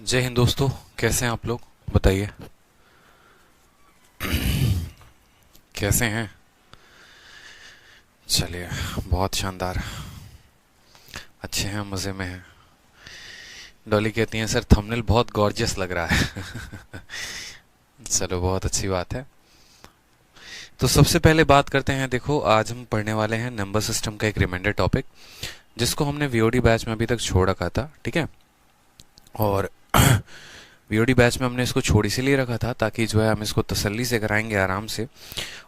जय हिंद दोस्तों। कैसे हैं आप लोग? बताइए कैसे हैं। चलिए, बहुत शानदार। अच्छे हैं, मज़े में हैं। डॉली कहती हैं सर थंबनेल बहुत गॉर्जियस लग रहा है। चलो, बहुत अच्छी बात है। तो सबसे पहले बात करते हैं। देखो, आज हम पढ़ने वाले हैं नंबर सिस्टम का एक रिमाइंडर टॉपिक, जिसको हमने वीओडी बैच में अभी तक छोड़ रखा था। ठीक है। और वीओडी बैच में हमने इसको छोड़ इसीलिए रखा था ताकि जो है हम इसको तसल्ली से कराएंगे, आराम से।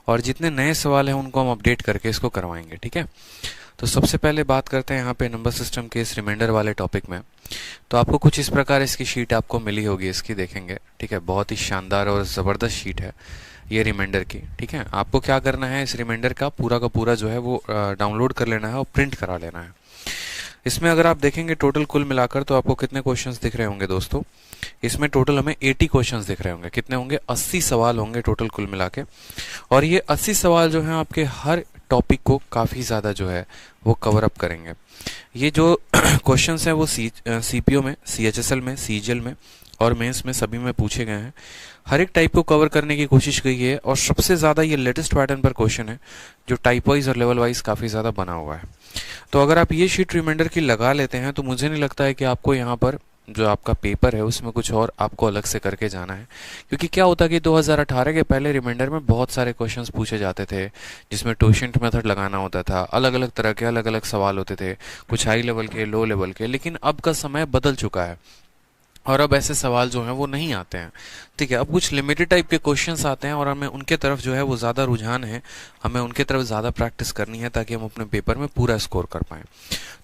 और जितने नए सवाल हैं उनको हम अपडेट करके इसको करवाएंगे। ठीक है। तो सबसे पहले बात करते हैं यहाँ पे नंबर सिस्टम के इस रिमाइंडर वाले टॉपिक में। तो आपको कुछ इस प्रकार इसकी शीट आपको मिली होगी, इसकी देखेंगे। ठीक है। बहुत ही शानदार और ज़बरदस्त शीट है ये रिमाइंडर की। ठीक है। आपको क्या करना है, इस रिमाइंडर का पूरा जो है वो डाउनलोड कर लेना है और प्रिंट करा लेना है। इसमें अगर आप देखेंगे टोटल कुल मिलाकर तो आपको कितने क्वेश्चंस दिख रहे होंगे दोस्तों? इसमें टोटल हमें 80 क्वेश्चंस दिख रहे होंगे। कितने होंगे? 80 सवाल होंगे टोटल कुल मिला के। और ये 80 सवाल जो हैं आपके हर टॉपिक को काफ़ी ज़्यादा जो है वो कवर अप करेंगे। ये जो क्वेश्चंस हैं वो सीपीओ में, सीएचएसएल में, सीजीएल में और मेंस में सभी में पूछे गए हैं। हर एक टाइप को कवर करने की कोशिश की है। और सबसे ज़्यादा ये लेटेस्ट पैटर्न पर क्वेश्चन है जो टाइप वाइज और लेवल वाइज काफ़ी ज़्यादा बना हुआ है। तो अगर आप ये शीट रिमाइंडर की लगा लेते हैं तो मुझे नहीं लगता है कि आपको यहाँ पर जो आपका पेपर है उसमें कुछ और आपको अलग से करके जाना है। क्योंकि क्या होता कि 2018 के पहले रिमाइंडर में बहुत सारे क्वेश्चंस पूछे जाते थे, जिसमें टोशेंट मेथड लगाना होता था, अलग अलग तरह के अलग अलग सवाल होते थे, कुछ हाई लेवल के, लो लेवल के। लेकिन अब का समय बदल चुका है और अब ऐसे सवाल जो हैं वो नहीं आते हैं। ठीक है। अब कुछ लिमिटेड टाइप के क्वेश्चंस आते हैं और हमें उनके तरफ जो है वो ज़्यादा रुझान है, हमें उनके तरफ ज़्यादा प्रैक्टिस करनी है ताकि हम अपने पेपर में पूरा स्कोर कर पाएँ।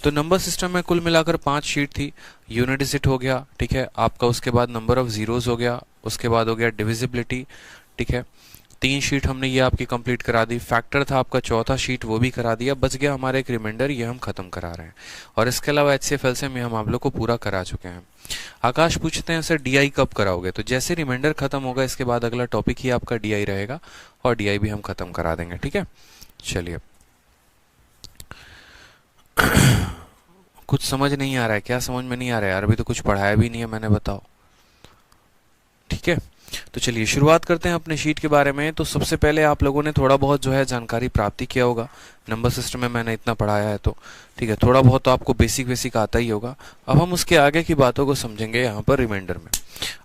तो नंबर सिस्टम में कुल मिलाकर 5 शीट थी। यूनिट डिजिट हो गया, ठीक है आपका, उसके बाद नंबर ऑफ जीरोज हो गया, उसके बाद हो गया डिविजिबिलिटी। ठीक है। 3 शीट हमने ये आपकी कंप्लीट करा दी। फैक्टर था आपका चौथा शीट, वो भी करा दिया। बच गया हमारा एक रिमाइंडर, ये हम खत्म करा रहे हैं। और इसके अलावा एचसीएफ एलसीएम हम आप लोग को पूरा करा चुके हैं। आकाश पूछते हैं सर डीआई कब कराओगे? तो जैसे रिमाइंडर खत्म होगा इसके बाद अगला टॉपिक ही आपका डीआई रहेगा और डीआई भी हम खत्म करा देंगे। ठीक है। चलिए, कुछ समझ नहीं आ रहा है क्या? समझ में नहीं आ रहा है यार, अभी तो कुछ पढ़ाया भी नहीं है मैंने, बताओ। ठीक है। तो चलिए शुरुआत करते हैं अपने शीट के बारे में। तो सबसे पहले आप लोगों ने थोड़ा बहुत जो है जानकारी प्राप्ति किया होगा नंबर सिस्टम में, मैंने इतना पढ़ाया है तो ठीक है, थोड़ा बहुत तो आपको बेसिक बेसिक आता ही होगा। अब हम उसके आगे की बातों को समझेंगे यहाँ पर रिमाइंडर में।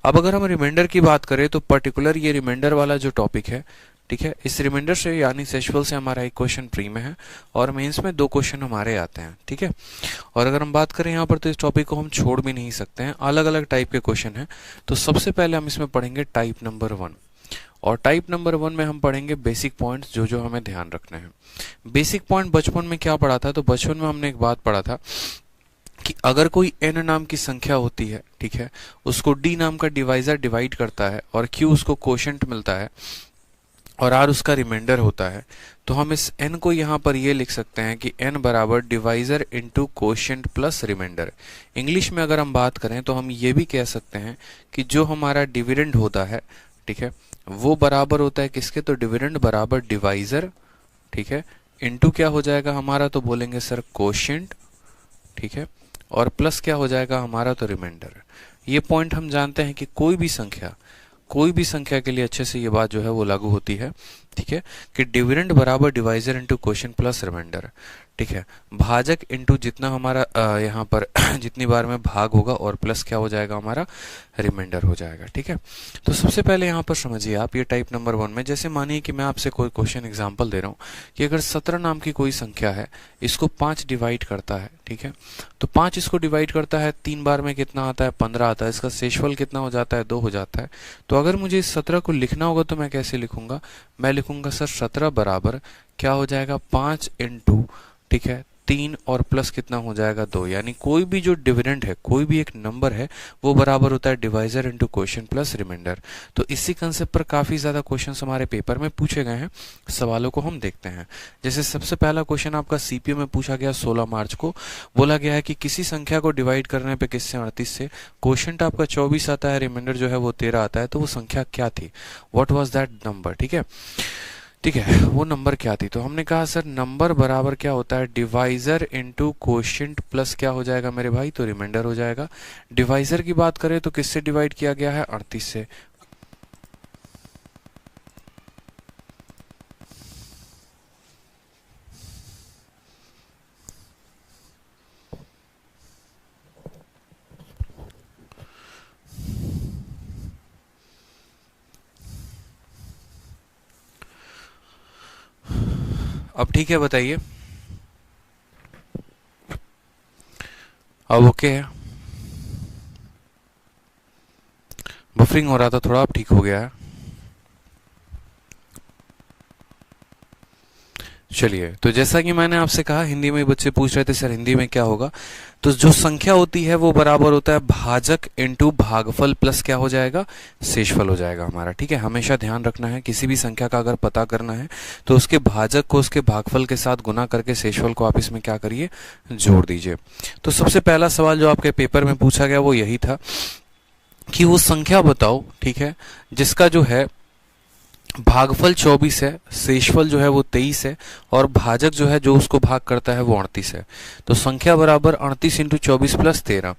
अब अगर हम रिमाइंडर की बात करें तो पर्टिकुलर ये रिमाइंडर वाला जो टॉपिक है, ठीक है, इस रिमाइंडर से यानी सेशफल से हमारा एक क्वेश्चन प्री में है और मेंस में 2 क्वेश्चन हमारे आते हैं। ठीक है। और अगर हम बात करें यहाँ पर तो इस टॉपिक को हम छोड़ भी नहीं सकते हैं, अलग अलग टाइप के क्वेश्चन हैं। तो सबसे पहले हम इसमें पढ़ेंगे टाइप नंबर 1। और टाइप नंबर 1 में हम पढ़ेंगे बेसिक पॉइंट्स जो जो हमें ध्यान रखने हैं। बेसिक पॉइंट बचपन में क्या पढ़ा था? तो बचपन में हमने एक बात पढ़ा था कि अगर कोई n नाम की संख्या होती है, ठीक है, उसको d नाम का डिवाइजर डिवाइड करता है और q उसको कोशेंट मिलता है और r उसका रिमाइंडर होता है, तो हम इस n को यहाँ पर ये लिख सकते हैं कि n बराबर divisor into quotient plus remainder. English में अगर हम बात करें तो हम ये भी कह सकते हैं कि जो हमारा डिविडेंड होता है, ठीक है, वो बराबर होता है किसके? तो डिविडेंड बराबर डिवाइजर, ठीक है, इंटू क्या हो जाएगा हमारा? तो बोलेंगे सर कोशेंट, ठीक है, और प्लस क्या हो जाएगा हमारा? तो रिमाइंडर। ये पॉइंट हम जानते हैं कि कोई भी संख्या के लिए अच्छे से ये बात जो है वो लागू होती है। ठीक है, कि डिविडेंड बराबर divisor into quotient plus remainder. ठीक है, भाजक इंटू जितना हमारा यहाँ पर जितनी बार में भाग होगा और प्लस क्या हो जाएगा हमारा? रिमाइंडर हो जाएगा। ठीक है। तो सबसे पहले यहाँ पर समझिए आप, ये टाइप नंबर 1 में जैसे मानिए कि मैं आपसे कोई क्वेश्चन एग्जांपल दे रहा हूँ कि अगर 17 नाम की कोई संख्या है, इसको 5 डिवाइड करता है, ठीक है, तो 5 इसको डिवाइड करता है, 3 बार में कितना आता है? 15 आता है। इसका शेषफल कितना हो जाता है? 2 हो जाता है। तो अगर मुझे इस 17 को लिखना होगा तो मैं कैसे लिखूंगा? मैं लिखूंगा सर 17 बराबर क्या हो जाएगा? 5 इंटू, ठीक है, 3 और प्लस कितना हो जाएगा? 2। यानी कोई भी जो डिविडेंड है, कोई भी एक नंबर है, वो बराबर होता है divisor into quotient plus remainder. तो इसी कंसेप्ट पर काफी ज्यादा क्वेश्चंस हमारे पेपर में पूछे गए हैं। सवालों को हम देखते हैं। जैसे सबसे पहला क्वेश्चन आपका सीपीओ में पूछा गया 16 मार्च को। बोला गया है कि किसी संख्या को डिवाइड करने पे किससे? 38 से। क्वोशिएंट आपका 24 आता है, रिमाइंडर जो है वो 13 आता है, तो वो संख्या क्या थी? What was that number? ठीक है, ठीक है, वो नंबर क्या थी, तो हमने कहा सर नंबर बराबर क्या होता है, डिवाइजर इनटू कोशिएंट प्लस क्या हो जाएगा मेरे भाई, तो रिमाइंडर हो जाएगा। डिवाइजर की बात करें तो किससे डिवाइड किया गया है, 38 से। अब ठीक है, बताइए अब ओके है, बफरिंग हो रहा था थोड़ा, अब ठीक हो गया है। चलिए, तो जैसा कि मैंने आपसे कहा, हिंदी में बच्चे पूछ रहे थे सर हिंदी में क्या होगा, तो जो संख्या होती है वो बराबर होता है भाजक इनटू भागफल प्लस क्या हो जाएगा, शेषफल हो जाएगा हमारा। ठीक है, हमेशा ध्यान रखना है, किसी भी संख्या का अगर पता करना है तो उसके भाजक को उसके भागफल के साथ गुना करके शेषफल को आप इसमें क्या करिए, जोड़ दीजिए। तो सबसे पहला सवाल जो आपके पेपर में पूछा गया वो यही था कि वो संख्या बताओ, ठीक है, जिसका जो है भागफल 24 है, शेषफल जो है वो 23 है, और भाजक जो है जो उसको भाग करता है वो 38 है। तो संख्या बराबर 38 इंटू 24 प्लस 13।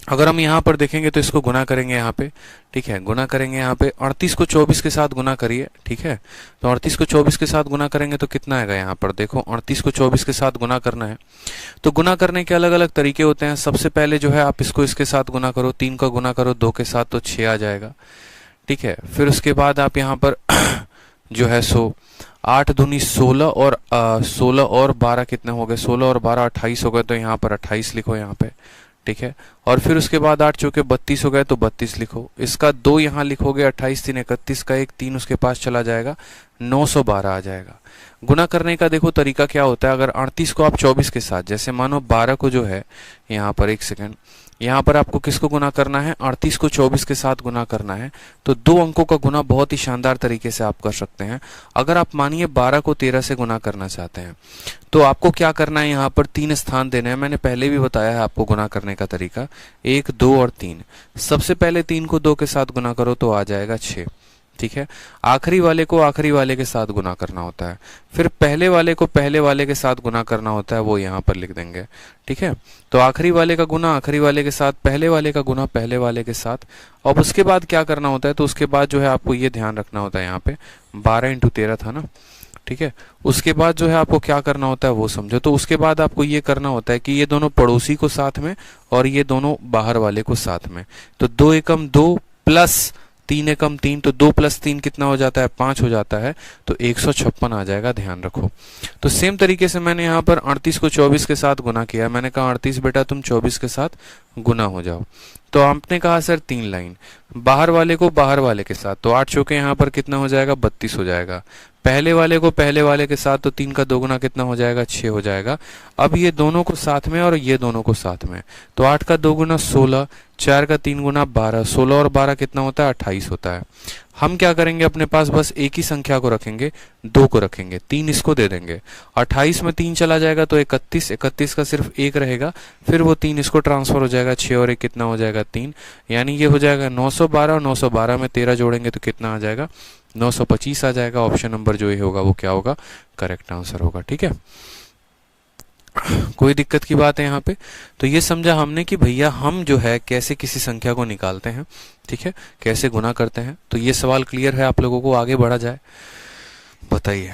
अगर हम यहाँ पर देखेंगे तो इसको गुना करेंगे यहाँ पे, ठीक है, गुना करेंगे यहाँ पे, 38 को 24 के साथ गुना करिए, ठीक है। तो 38 को 24 के साथ गुना करेंगे तो कितना आएगा, यहाँ पर देखो 38 को 24 के साथ गुना करना है। तो गुना करने के अलग अलग तरीके होते हैं। सबसे पहले जो है आप इसको इसके साथ गुना करो, 3 का गुना करो 2 के साथ तो 6 आ जाएगा, ठीक है। फिर उसके बाद आप यहाँ पर जो है 8 दूनी 16 और 16 और 12 कितने हो गए, 16 और 12 28 हो गए, तो यहाँ पर 28 लिखो यहाँ पे, ठीक है। और फिर उसके बाद 8 चौके 32 हो गए तो 32 लिखो, इसका 2 यहाँ लिखोगे, 28 3 31 का 1 3 उसके पास चला जाएगा, 912 आ जाएगा। गुना करने का देखो तरीका क्या होता है, अगर 38 को आप 24 के साथ, जैसे मानो 12 को जो है यहाँ पर, एक सेकेंड, यहाँ पर आपको किसको गुना करना है, 38 को 24 के साथ गुना करना है, तो 2 अंकों का गुना बहुत ही शानदार तरीके से आप कर सकते हैं। अगर आप मानिए 12 को 13 से गुना करना चाहते हैं तो आपको क्या करना है, यहाँ पर 3 स्थान देने हैं, मैंने पहले भी बताया है आपको गुना करने का तरीका, 1 2 और 3। सबसे पहले 3 को 2 के साथ गुना करो तो आ जाएगा 6, ठीक है। आखिरी वाले को आखिरी वाले के साथ गुना करना होता है, फिर पहले वाले को पहले वाले के साथ गुना करना होता है, वो यहाँ पर लिख देंगे, ठीक है। तो आखिरी वाले का गुना आखिरी वाले के साथ, पहले वाले का गुना पहले वाले के साथ, और उसके बाद क्या करना होता है, तो उसके बाद जो है आपको ये ध्यान रखना होता है, यहाँ पे 12 इंटू 13 था ना, ठीक है। उसके बाद जो है आपको क्या करना होता है वो समझो। तो उसके बाद आपको ये करना होता है कि ये दोनों पड़ोसी को साथ में और ये दोनों बाहर वाले को साथ में, तो 2 एकम 2 प्लस 3 एकम 3, तो 2 प्लस 3 कितना हो जाता है, 5 हो जाता है, तो 156 आ जाएगा, ध्यान रखो। तो सेम तरीके से मैंने यहाँ पर 38 को 24 के साथ गुना किया, मैंने कहा 38 बेटा तुम 24 के साथ गुना हो जाओ, तो आपने कहा सर 3 लाइन, बाहर वाले को बाहर वाले के साथ, तो 8 चौके यहाँ पर कितना हो जाएगा, 32 हो जाएगा। पहले वाले को पहले वाले के साथ, तो 3 का 2 गुना कितना हो जाएगा, 6 हो जाएगा। अब ये दोनों को साथ में और ये दोनों को साथ में, तो 8 का 2 गुना 16, 4 का 3 गुना 12, 16 और 12 कितना होता है, 28 होता है। हम क्या करेंगे, अपने पास बस एक ही संख्या को रखेंगे, 2 को रखेंगे, 3 इसको दे देंगे, 28 में 3 चला जाएगा तो 31, 31 का सिर्फ 1 रहेगा, फिर वो 3 इसको ट्रांसफर हो जाएगा, 6 और 1 कितना हो जाएगा, 3, यानी ये हो जाएगा 912, और 912 में 13 जोड़ेंगे तो कितना आ जाएगा, 925 आ जाएगा। ऑप्शन नंबर जो ये होगा वो क्या होगा, करेक्ट आंसर होगा, ठीक है। कोई दिक्कत की बात है यहाँ पे? तो ये समझा हमने कि भैया हम जो है कैसे किसी संख्या को निकालते हैं, ठीक है, कैसे गुना करते हैं। तो ये सवाल क्लियर है आप लोगों को, आगे बढ़ा जाए, बताइए।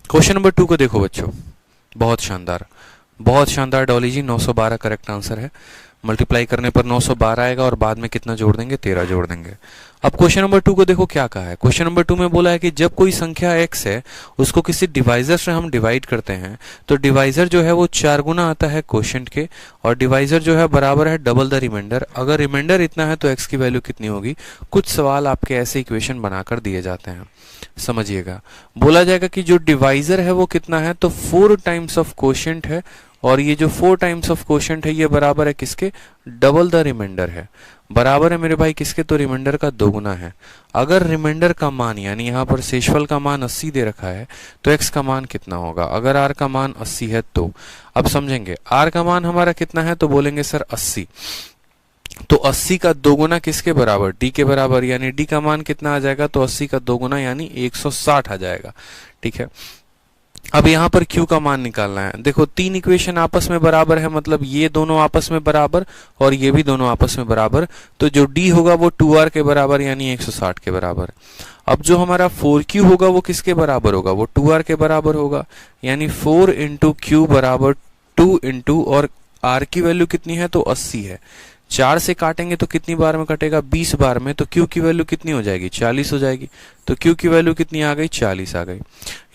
क्वेश्चन नंबर 2 को देखो बच्चों, बहुत शानदार, बहुत शानदार डॉली जी, 912 करेक्ट आंसर है। मल्टीप्लाई करने पर 912 आएगा और बाद में कितना जोड़ देंगे, 13 जोड़ देंगे। अब क्वेश्चन नंबर 2 को देखो क्या कहा है। क्वेश्चन नंबर 2 में बोला है कि जब कोई संख्या x है उसको किसी डिवाइजर से हम डिवाइड करते हैं तो डिवाइजर जो है वो 4 गुना आता है क्वोशिएंट के, और डिवाइजर जो है बराबर है डबल द रिमाइंडर। अगर रिमाइंडर इतना है तो x की वैल्यू कितनी होगी। कुछ सवाल आपके ऐसे इक्वेशन बनाकर दिए जाते हैं, समझिएगा। बोला जाएगा कि जो डिवाइजर है वो कितना है, तो 4 टाइम्स ऑफ क्वोशिएंट है, और ये जो 4 टाइम्स ऑफ क्वोशिएंट है ये बराबर है किसके, डबल द रिमाइंडर है। बराबर है मेरे भाई किसके, तो रिमाइंडर का 2 गुना है। अगर रिमाइंडर का मान, यानी यहाँ पर शेषफल का मान 80 दे रखा है तो x का मान कितना होगा। अगर r का मान 80 है तो अब समझेंगे, r का मान हमारा कितना है, तो बोलेंगे सर 80। तो 80 का दोगुना किसके बराबर, डी के बराबर, यानी डी का मान कितना आ जाएगा, तो 80 का दोगुना यानी 160 आ जाएगा। ठीक है, अब यहां पर Q का मान निकालना है। देखो तीन इक्वेशन आपस में बराबर है, मतलब ये दोनों आपस में बराबर और ये भी दोनों आपस में बराबर, तो जो D होगा वो 2R के बराबर यानी 160 के बराबर। अब जो हमारा 4Q होगा वो किसके बराबर होगा, वो 2R के बराबर होगा, यानी 4 इंटू Q बराबर 2 इंटू, और R की वैल्यू कितनी है, तो 80 है। 4 से काटेंगे तो कितनी बार में कटेगा, 20 बार में, तो Q की वैल्यू कितनी हो जाएगी, 40 हो जाएगी। तो Q की वैल्यू कितनी आ गई, 40 आ गई।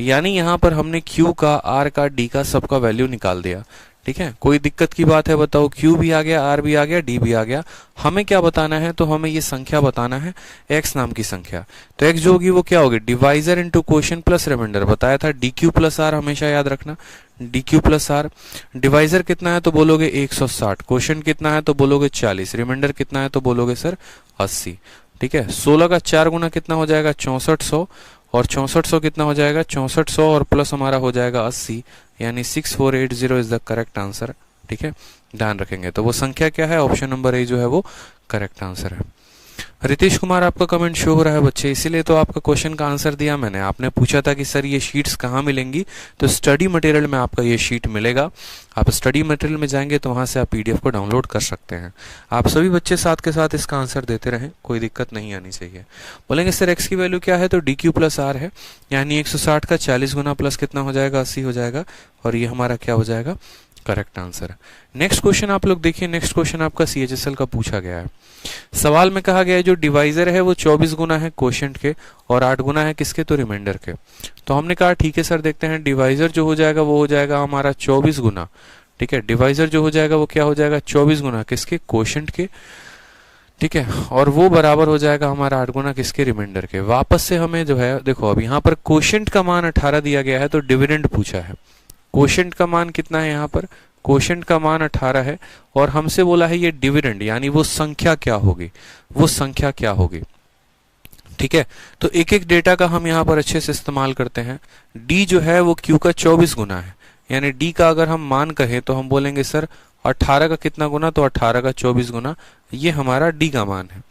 यानी यहां पर हमने Q का, R का, D का सबका वैल्यू निकाल दिया। ठीक है, कोई दिक्कत की बात है बताओ, Q भी आ गया, R भी आ गया, D भी आ गया। हमें क्या बताना है, तो हमें ये संख्या बताना है, x नाम की संख्या। तो x जो होगी वो क्या होगी, divisor into quotient plus remainder. बताया था DQ प्लस R, हमेशा याद रखना, DQ प्लस R। डिवाइजर कितना है तो बोलोगे 160, क्वोशिएंट कितना है तो बोलोगे 40, रिमाइंडर कितना है तो बोलोगे सर 80। ठीक है, 16 का 4 गुना कितना हो जाएगा, 6400, और 6400 कितना हो जाएगा, 6400 और प्लस हमारा हो जाएगा 80, यानी 6480 इज द करेक्ट आंसर। ठीक है, ध्यान रखेंगे। तो वो संख्या क्या है, ऑप्शन नंबर ए जो है वो करेक्ट आंसर है। रितेश कुमार आपका कमेंट शो हो रहा है बच्चे, इसीलिए तो आपका क्वेश्चन का आंसर दिया मैंने। आपने पूछा था कि सर ये शीट्स कहाँ मिलेंगी, तो स्टडी मटेरियल में आपका ये शीट मिलेगा। आप स्टडी मटेरियल में जाएंगे तो वहां से आप पीडीएफ को डाउनलोड कर सकते हैं। आप सभी बच्चे साथ के साथ इसका आंसर देते रहें, कोई दिक्कत नहीं आनी चाहिए। बोलेंगे सर एक्स की वैल्यू क्या है, तो DQ प्लस R है, यानी 160 का 40 गुना प्लस कितना हो जाएगा, 80 हो जाएगा, और ये हमारा क्या हो जाएगा, करेक्ट आंसर। नेक्स्ट क्वेश्चन आप लोग देखिए, नेक्स्ट क्वेश्चन आपका CHSL का पूछा गया है। सवाल में कहा गया है जो डिवाइजर है वो 24 गुना है क्वोशिएंट के और 8 गुना है किसके, तो रिमाइंडर के। तो हमने कहा ठीक है सर, देखते हैं डिवाइजर जो हो जाएगा वो हो जाएगा हमारा 24 गुना। ठीक है, डिवाइजर जो हो जाएगा वो क्या हो जाएगा, 24 गुना किसके, क्वोशिएंट के। ठीक है, और वो बराबर हो जाएगा हमारा 8 गुना किसके, रिमाइंडर के। वापस से हमें जो है, देखो अब यहाँ पर क्वोशिएंट का मान 18 दिया गया है, तो डिविडेंड पूछा है। क्वोशिएंट का मान कितना है, यहाँ पर क्वोशिएंट का मान 18 है, और हमसे बोला है ये डिविडेंड, यानी वो संख्या क्या होगी, वो संख्या क्या होगी। ठीक है, तो एक एक डेटा का हम यहाँ पर अच्छे से इस्तेमाल करते हैं। D जो है वो Q का 24 गुना है, यानी D का अगर हम मान कहें तो हम बोलेंगे सर 18 का कितना गुना, तो 18 का 24 गुना, ये हमारा D का मान है।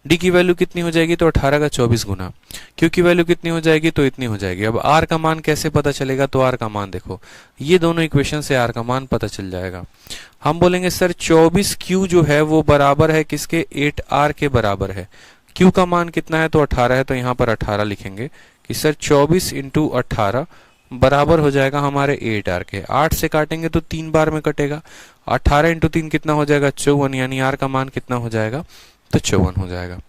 D की वैल्यू कितनी हो जाएगी, तो 18 का 24 गुना। Q की वैल्यू कितनी हो जाएगी, तो इतनी हो जाएगी। अब R का मान कैसे पता चलेगा, तो R का मान देखो, ये दोनों इक्वेशन से R का मान पता चल जाएगा। हम बोलेंगे सर 24Q जो है वो बराबर है किसके, 8R के बराबर है। Q का मान कितना है, तो 18 है, तो यहाँ पर 18 लिखेंगे कि सर 24 इंटू 18 बराबर हो जाएगा हमारे 8R के। 8 से काटेंगे तो 3 बार में कटेगा, 18 इंटू 3 कितना हो जाएगा, 54, यानी R का मान कितना हो जाएगा, तो 54 हो जाएगा।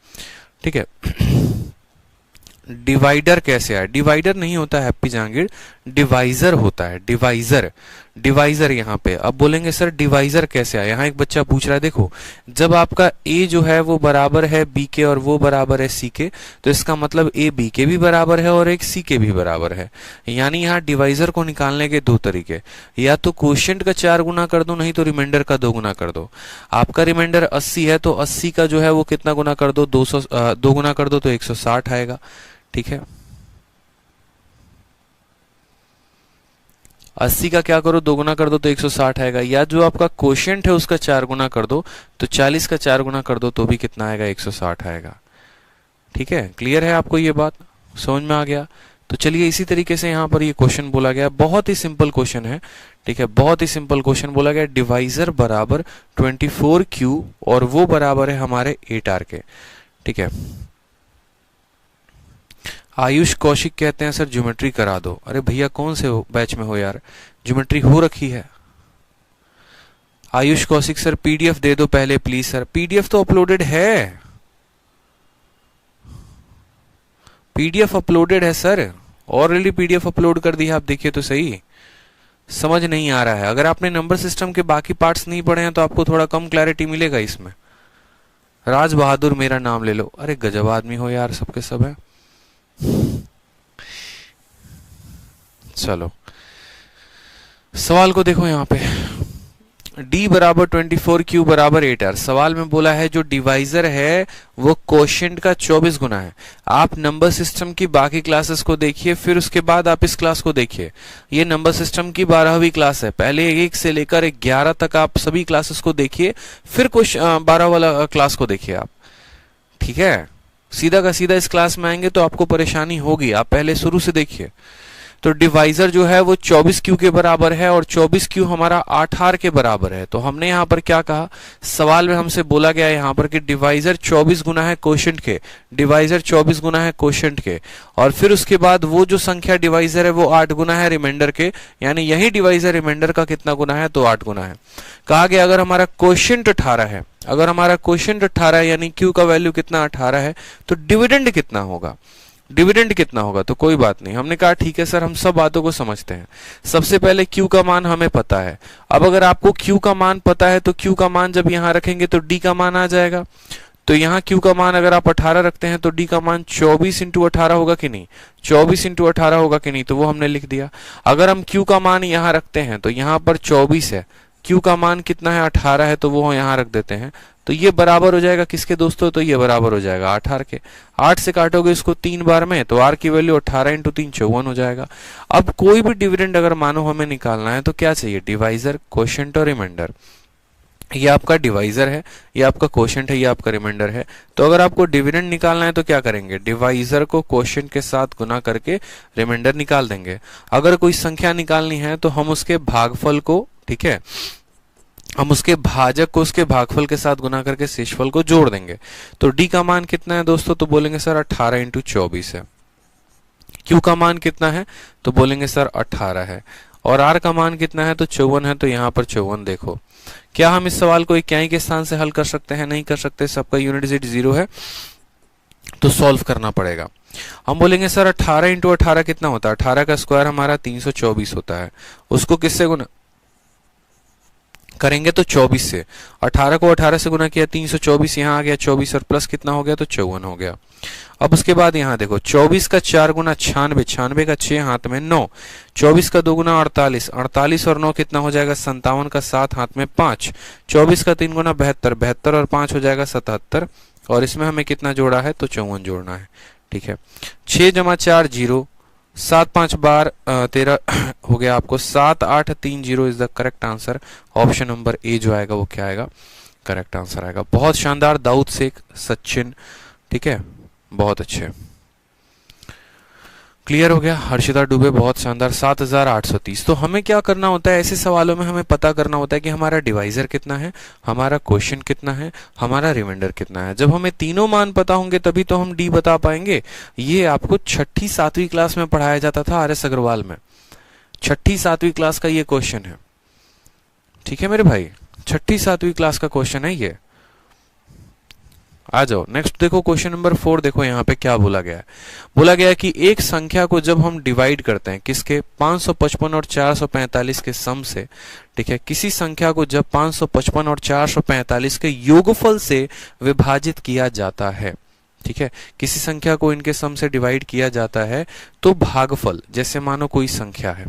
ठीक है, डिवाइडर कैसे आया, डिवाइडर नहीं होता हैप्पी जहांगीर, डिवाइजर होता है, डिवाइजर, डिवाइजर यहाँ पे। अब बोलेंगे सर डिवाइजर कैसे आया, यहाँ एक बच्चा पूछ रहा है, देखो जब आपका A जो है वो बराबर है B के और वो बराबर है C के, तो इसका मतलब A B के भी बराबर है और एक C के भी बराबर है। यानी यहाँ डिवाइजर को निकालने के दो तरीके, या तो क्वोशिएंट का 4 गुना कर दो, नहीं तो रिमाइंडर का 2 गुना कर दो। आपका रिमाइंडर 80 है, तो 80 का जो है वो कितना गुना कर दो, 2 गुना कर दो, तो 160 आएगा। ठीक है, 80 का क्या करो, 2 गुना कर दो, तो 160 आएगा। या जो आपका क्वोशिएंट है उसका 4 गुना कर दो, तो 40 का 4 गुना कर दो, तो भी कितना आएगा, 160 आएगा। ठीक है, क्लियर है आपको ये बात, समझ में आ गया। तो चलिए इसी तरीके से यहाँ पर ये क्वेश्चन बोला गया, बहुत ही सिंपल क्वेश्चन है। ठीक है, बहुत ही सिंपल क्वेश्चन बोला गया, डिवाइजर बराबर 24Q और वो बराबर है हमारे 8R के। ठीक है, आयुष कौशिक कहते हैं सर ज्योमेट्री करा दो। अरे भैया कौन से बैच में हो यार, ज्योमेट्री हो रखी है। आयुष कौशिक सर पीडीएफ दे दो पहले प्लीज। सर पीडीएफ तो अपलोडेड है, पीडीएफ अपलोडेड है सर, ऑलरेडी पीडीएफ अपलोड कर दी है, आप देखिए तो सही। समझ नहीं आ रहा है, अगर आपने नंबर सिस्टम के बाकी पार्ट्स नहीं पढ़े हैं तो आपको थोड़ा कम क्लैरिटी मिलेगा इसमें। राज बहादुर मेरा नाम ले लो, अरे गजब आदमी हो यार, सबके सब है। चलो सवाल को देखो यहाँ पे, d बराबर 24, q बराबर 8r। सवाल में बोला है जो डिवाइजर है वो कोशेंट का 24 गुना है। आप नंबर सिस्टम की बाकी क्लासेस को देखिए, फिर उसके बाद आप इस क्लास को देखिए। ये नंबर सिस्टम की 12वीं क्लास है। पहले 1 से लेकर 11 तक आप सभी क्लासेस को देखिए, फिर 12 वाला क्लास को देखिए आप। ठीक है, सीधा का सीधा इस क्लास में आएंगे तो आपको परेशानी होगी। आप पहले शुरू से देखिए। तो डिवाइजर जो है वो 24q के बराबर है और 24q हमारा 8r के बराबर है। तो हमने यहाँ पर क्या कहा, सवाल में हमसे बोला गया यहाँ पर कि डिवाइजर 24 गुना है कोशेंट के, डिवाइजर 24 गुना है कोशेंट के, और फिर उसके बाद वो जो संख्या डिवाइजर है वो 8 गुना है रिमाइंडर के, यानी यही डिवाइजर रिमाइंडर का कितना गुना है, तो 8 गुना है। कहा गया अगर हमारा कोशेंट 18 है, अगर हमारा कोशेंट 18 है यानी q का वैल्यू कितना 18 है, तो डिविडेंड कितना होगा, डिविडेंड कितना होगा। तो कोई बात नहीं, हमने कहा ठीक है सर, हम सब बातों को समझते हैं। सबसे पहले q का मान हमें पता है। अब अगर आपको q का मान पता है तो q का मान जब यहां रखेंगे तो d का मान आ जाएगा। तो यहाँ q का मान अगर आप 18 रखते हैं तो d का मान 24 इंटू 18 होगा कि नहीं, 24 इंटू 18 होगा कि नहीं, तो वो हमने लिख दिया। अगर हम q का मान यहाँ रखते हैं तो यहाँ पर 24 है, q का मान कितना है 18 है, तो वो यहाँ रख देते हैं। तो ये बराबर हो जाएगा किसके दोस्तों, तो ये बराबर हो जाएगा 8r के। 8 से काटोगे इसको 3 बार में तो r की वैल्यू 18 इंटू 3 54 हो जाएगा। अब कोई भी डिविडेंड अगर मानो हमें निकालना है तो क्या चाहिए, डिवाइजर, कोशेंट और रिमाइंडर। ये आपका डिवाइजर है, ये आपका कोशेंट है, ये आपका रिमाइंडर है। तो अगर आपको डिविडेंड निकालना है तो क्या करेंगे, डिवाइजर को कोशेंट के साथ गुना करके रिमाइंडर निकाल देंगे। अगर कोई संख्या निकालनी है तो हम उसके भागफल को, ठीक है, हम उसके भाजक को उसके भागफल के साथ गुना करके शेषफल को जोड़ देंगे। तो d का मान कितना है दोस्तों, तो बोलेंगे सर 18 इंटू 24 है। q का मान कितना है, तो बोलेंगे सर 18 है। और r का मान कितना है, तो 54 है। तो यहाँ पर 54 देखो। क्या हम इस सवाल को इकाई के स्थान से हल कर सकते हैं, नहीं कर सकते, सबका यूनिट डिजिट 0 है, तो सॉल्व करना पड़ेगा। हम बोलेंगे सर 18 इंटू 18 कितना होता है, 18 का स्क्वायर हमारा 324 होता है। उसको किससे गुना करेंगे, तो 24 से। 18 को 18 से गुना किया 324, यहाँ आ गया 24 और प्लस कितना हो गया, तो 54 हो गया। अब उसके बाद यहाँ देखो 24 का 4 गुना 96, 96 का 6 हाथ में 9, 24 का 2 गुना 48, 48 और 9 कितना हो जाएगा 57 का 7 हाथ में 5, 24 का 3 गुना 72, 72 और 5 हो जाएगा 77, और इसमें हमें कितना जोड़ा है, तो 54 जोड़ना है। ठीक है, 6 जमा 4 0, 7 5 बार 13 हो गया आपको 7 8 3 0 is the correct answer. Option number A जो आएगा वो क्या आएगा, करेक्ट आंसर आएगा। बहुत शानदार दाऊद शेख, सचिन, ठीक है, बहुत अच्छे, क्लियर हो गया। हर्षिता डुबे, बहुत शानदार, 7830। तो हमें क्या करना होता है, ऐसे सवालों में हमें पता करना होता है कि हमारा डिवाइजर कितना है, हमारा क्वोशिएंट कितना है, हमारा रिमाइंडर कितना है। जब हमें तीनों मान पता होंगे तभी तो हम डी बता पाएंगे। ये आपको 6ठी 7वीं क्लास में पढ़ाया जाता था आर एस अग्रवाल में। 6ठी 7वीं क्लास का ये क्वेश्चन है, ठीक है मेरे भाई, 6ठी 7वीं क्लास का क्वेश्चन है ये। आ जाओ नेक्स्ट देखो, क्वेश्चन नंबर 4 देखो यहाँ पे क्या बोला गया है। बोला गया है कि एक संख्या को जब हम डिवाइड करते हैं किसके, 555 और 445 के सम से, ठीक है, किसी संख्या को जब 555 और 445 के योगफल से विभाजित किया जाता है, ठीक है, किसी संख्या को इनके सम से डिवाइड किया जाता है, तो भागफल, जैसे मानो कोई संख्या है,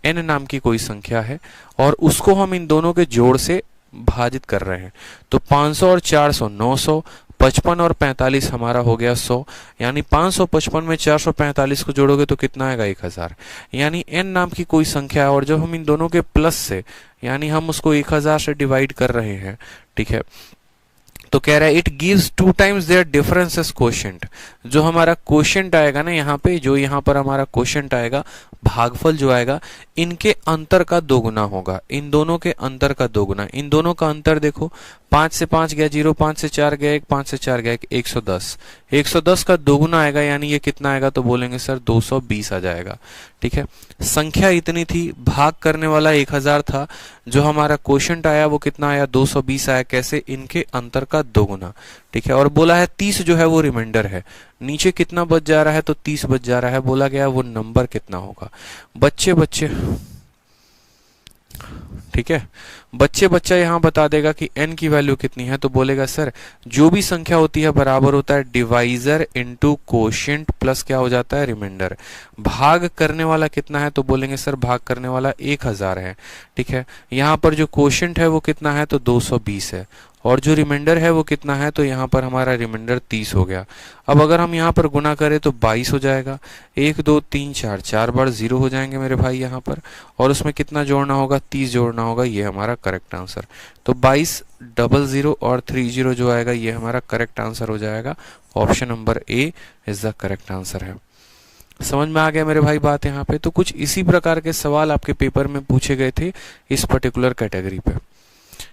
n नाम की कोई संख्या है, और उसको हम इन दोनों के जोड़ से भाजित कर रहे हैं। तो 500 और 400 900, 55 और 45 हमारा हो गया 100, यानी 555 में 445 को जोड़ोगे तो कितना आएगा 1000। यानी n नाम की कोई संख्या है और जब हम इन दोनों के प्लस से, यानी हम उसको 1000 से डिवाइड कर रहे हैं, ठीक है, तो कह रहा है it gives 2 times their difference as quotient. जो हमारा क्वोशिएंट आएगा ना यहाँ पे, जो यहाँ पर हमारा क्वोशिएंट आएगा, भागफल जो आएगा, इनके अंतर का 2 गुना होगा, इन दोनों के अंतर का 2 गुना। इन दोनों का अंतर देखो, 5 से 5 गया 0, 5 से 4 गया 1, 5 से 4 गया 1, 110। 110 का 2 गुना आएगा, यानी ये कितना आएगा, तो बोलेंगे सर 220 आ जाएगा। ठीक है, संख्या इतनी थी, भाग करने वाला 1000 था, जो हमारा क्वोशिएंट आया वो कितना आया, 220 आया। कैसे, इनके अंतर का 2 गुना। ठीक है, और बोला है 30 जो है वो रिमाइंडर है, नीचे कितना बच जा रहा है, तो 30 बच जा रहा है। बोला गया वो नंबर कितना होगा। बच्चे ठीक है। बच्चा यहाँ बता देगा कि n की वैल्यू कितनी है, तो बोलेगा सर जो भी संख्या होती है बराबर होता है डिवाइजर इनटू कोशिएंट प्लस क्या हो जाता है रिमाइंडर। भाग करने वाला कितना है, तो बोलेंगे सर भाग करने वाला 1000 है। ठीक है, यहाँ पर जो कोशिएंट है वो कितना है, तो 220 है, और जो रिमाइंडर है वो कितना है, तो यहाँ पर हमारा रिमाइंडर 30 हो गया। अब अगर हम यहाँ पर गुना करें तो 22 हो जाएगा। 1 2 3 4 4 बार 0 हो जाएंगे मेरे भाई यहाँ पर, और उसमें कितना जोड़ना होगा, 30 जोड़ना होगा। ये हमारा करेक्ट आंसर। तो 22 00 और 30 जो आएगा ये हमारा करेक्ट आंसर हो जाएगा। Option number A is the correct answer है। समझ में आ गया मेरे भाई बात यहाँ पे। तो कुछ इसी प्रकार के सवाल आपके पेपर में पूछे गए थे इस पर्टिकुलर कैटेगरी पे,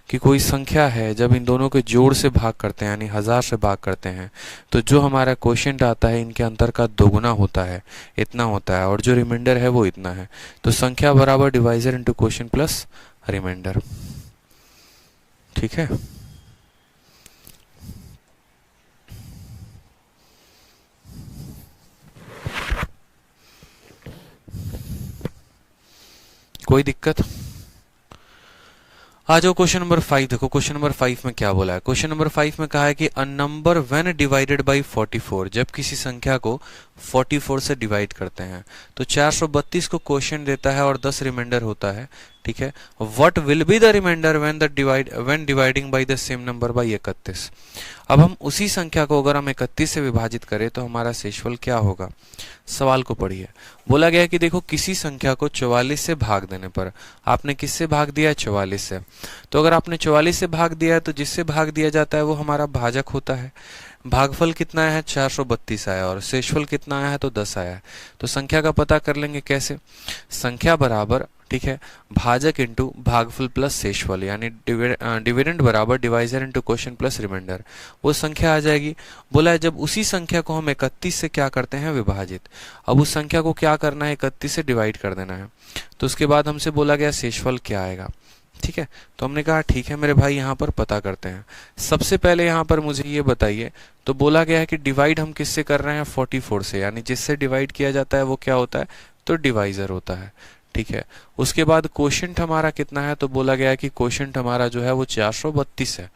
कि कोई संख्या है जब इन दोनों के जोड़ से भाग करते हैं यानी 1000 से भाग करते हैं तो जो हमारा क्वोशिएंट आता है इनके अंतर का दोगुना होता है, इतना होता है, और जो रिमाइंडर है वो इतना है। तो संख्या बराबर divisor into quotient plus remainder. ठीक है, कोई दिक्कत? आ जाओ क्वेश्चन नंबर 5। देखो क्वेश्चन नंबर 5 में क्या बोला है। क्वेश्चन नंबर 5 में कहा है कि अ नंबर व्हेन डिवाइडेड बाय 44, जब किसी संख्या को 44 से डिवाइड करते हैं तो 432 को क्वोशिएंट देता है और 10 रिमाइंडर होता है। ठीक है, what will be the remainder when dividing by the same number by 31। अब हम उसी संख्या को अगर हम 31 से विभाजित करें तो हमारा शेषफल क्या होगा। सवाल को पढ़िए। बोला गया है कि देखो किसी संख्या को 44 से भाग देने पर, आपने किससे भाग दिया है, 44 से। तो अगर आपने 44 से भाग दिया है तो जिससे भाग दिया जाता है वो हमारा भाजक होता है। भागफल कितना आया है, 432 आया, और शेषफल कितना आया है, तो 10 आया है। तो संख्या का पता कर लेंगे कैसे। संख्या बराबर, ठीक है, भाजक इंटू भागफल प्लस शेषफल, यानी डिविडेंड बराबर divisor into quotient plus remainder, वो संख्या आ जाएगी। बोला है जब उसी संख्या को हम 31 से क्या करते हैं, विभाजित। अब उस संख्या को क्या करना है, 31 से डिवाइड कर देना है। तो उसके बाद हमसे बोला गया शेषफल क्या आएगा। ठीक है, तो हमने कहा ठीक है मेरे भाई यहाँ पर पता करते हैं। सबसे पहले यहाँ पर मुझे ये बताइए, तो बोला गया है कि डिवाइड हम किससे कर रहे हैं, 44 से, यानी जिससे डिवाइड किया जाता है वो क्या होता है, तो डिवाइजर होता है। ठीक है, उसके बाद क्वोशिएंट हमारा कितना है, तो बोला गया है कि क्वोशिएंट हमारा जो है वो 432 है।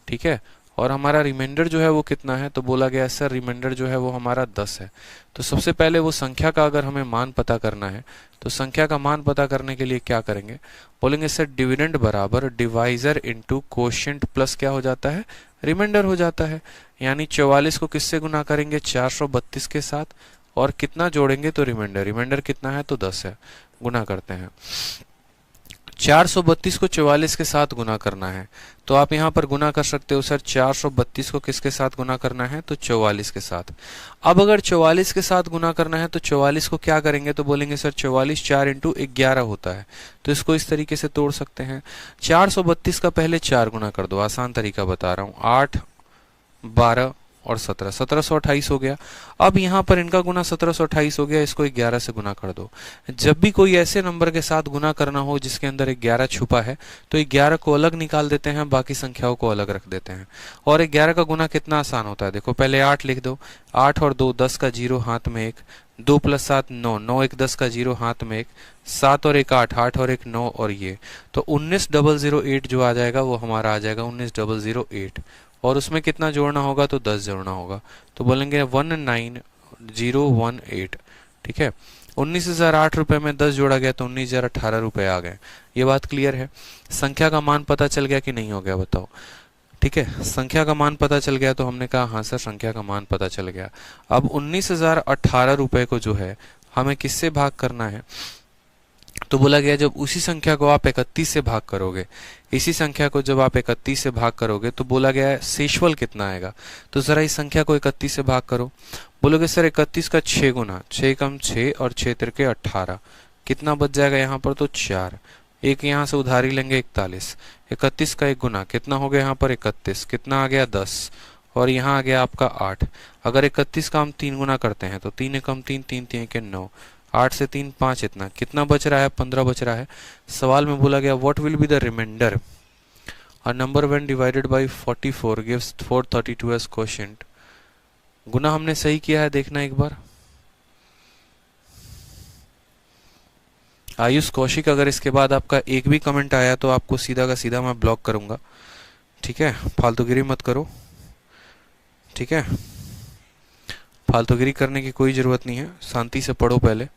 ठीक है, और हमारा रिमाइंडर जो है वो कितना है, तो बोला गया है सर रिमाइंडर जो है वो हमारा 10 है। तो सबसे पहले वो संख्या का अगर हमें मान पता करना है तो संख्या का मान पता करने के लिए क्या करेंगे, बोलेंगे सर डिविडेंड बराबर डिवाइजर इनटू क्वोशिएंट प्लस क्या हो जाता है, रिमाइंडर हो जाता है। यानी 44 को किससे गुना करेंगे, 432 के साथ, और कितना जोड़ेंगे, तो रिमाइंडर। रिमाइंडर कितना है, तो 10 है। गुना करते हैं, 432 को 44 के साथ गुना करना है, तो आप यहाँ पर गुना कर सकते हो सर 432 को किसके साथ गुना करना है, तो 44 के साथ। अब अगर 44 के साथ गुना करना है तो 44 को क्या करेंगे, तो बोलेंगे सर 44 4 इंटू 11 होता है, तो इसको इस तरीके से तोड़ सकते हैं। 432 का पहले 4 गुना कर दो, आसान तरीका बता रहा हूँ, 8 12 और 17, 1728 हो गया। अब यहाँ पर इनका गुना 1728 हो गया, इसको 11 से गुना कर दो। जब भी कोई ऐसे नंबर के साथ गुना करना हो जिसके अंदर 11 छुपा है तो 11 को अलग निकाल देते हैं, बाकी संख्याओं को अलग रख देते हैं। और 11 का गुना कितना आसान होता है, देखो पहले 8 लिख दो, 8 और 2 10 का 0 हाथ में 1, 2 + 7 9, 9 1 10 का 0 हाथ में 1, 7 और 1 8, 8 और 1 9, और ये तो 19008 जो आ जाएगा वो हमारा आ जाएगा 19008, और उसमें कितना जोड़ना होगा, तो 10 जोड़ना होगा, तो बोलेंगे 19018। ठीक है, 19,008 रुपए में 10 जोड़ा गया तो 19,018 रुपए आ गए। ये बात क्लियर है। संख्या का मान पता चल गया कि नहीं हो गया, बताओ। ठीक है, संख्या का मान पता चल गया, तो हमने कहा हाँ सर संख्या का मान पता चल गया। अब 19,018 रुपए को जो है हमें किससे भाग करना है, तो बोला गया जब उसी संख्या को आप 31 से भाग करोगे, इसी संख्या को जब आप 31 से भाग करोगे तो बोला गया है शेषफल कितना आएगा। तो जरा इस संख्या को 31 से भाग करो, बोलोगे सर 31 का 6 गुना, 6 कम 6 और 6 तिरके 18, कितना बच जाएगा यहाँ पर, तो 4। एक यहाँ से उधारी लेंगे 41, 31 का 1 गुना कितना हो गया यहाँ पर 31, कितना आ गया 10, और यहाँ आ गया आपका 8। अगर 31 का हम 3 गुना करते हैं तो 3 कम 3, 3 3 के 9, 8 से 3 5, इतना कितना बच रहा है, 15 बच रहा है। सवाल में बोला गया what will be the reminder a number when divided by 44 gives 432 as quotient. गुना हमने सही किया है, देखना एक बार। आयुष कौशिक, अगर इसके बाद आपका एक भी कमेंट आया तो आपको सीधा का सीधा मैं ब्लॉक करूंगा, ठीक है? फालतूगिरी मत करो, ठीक है? फालतूगिरी करने की कोई ज़रूरत नहीं है, शांति से पढ़ो पहले।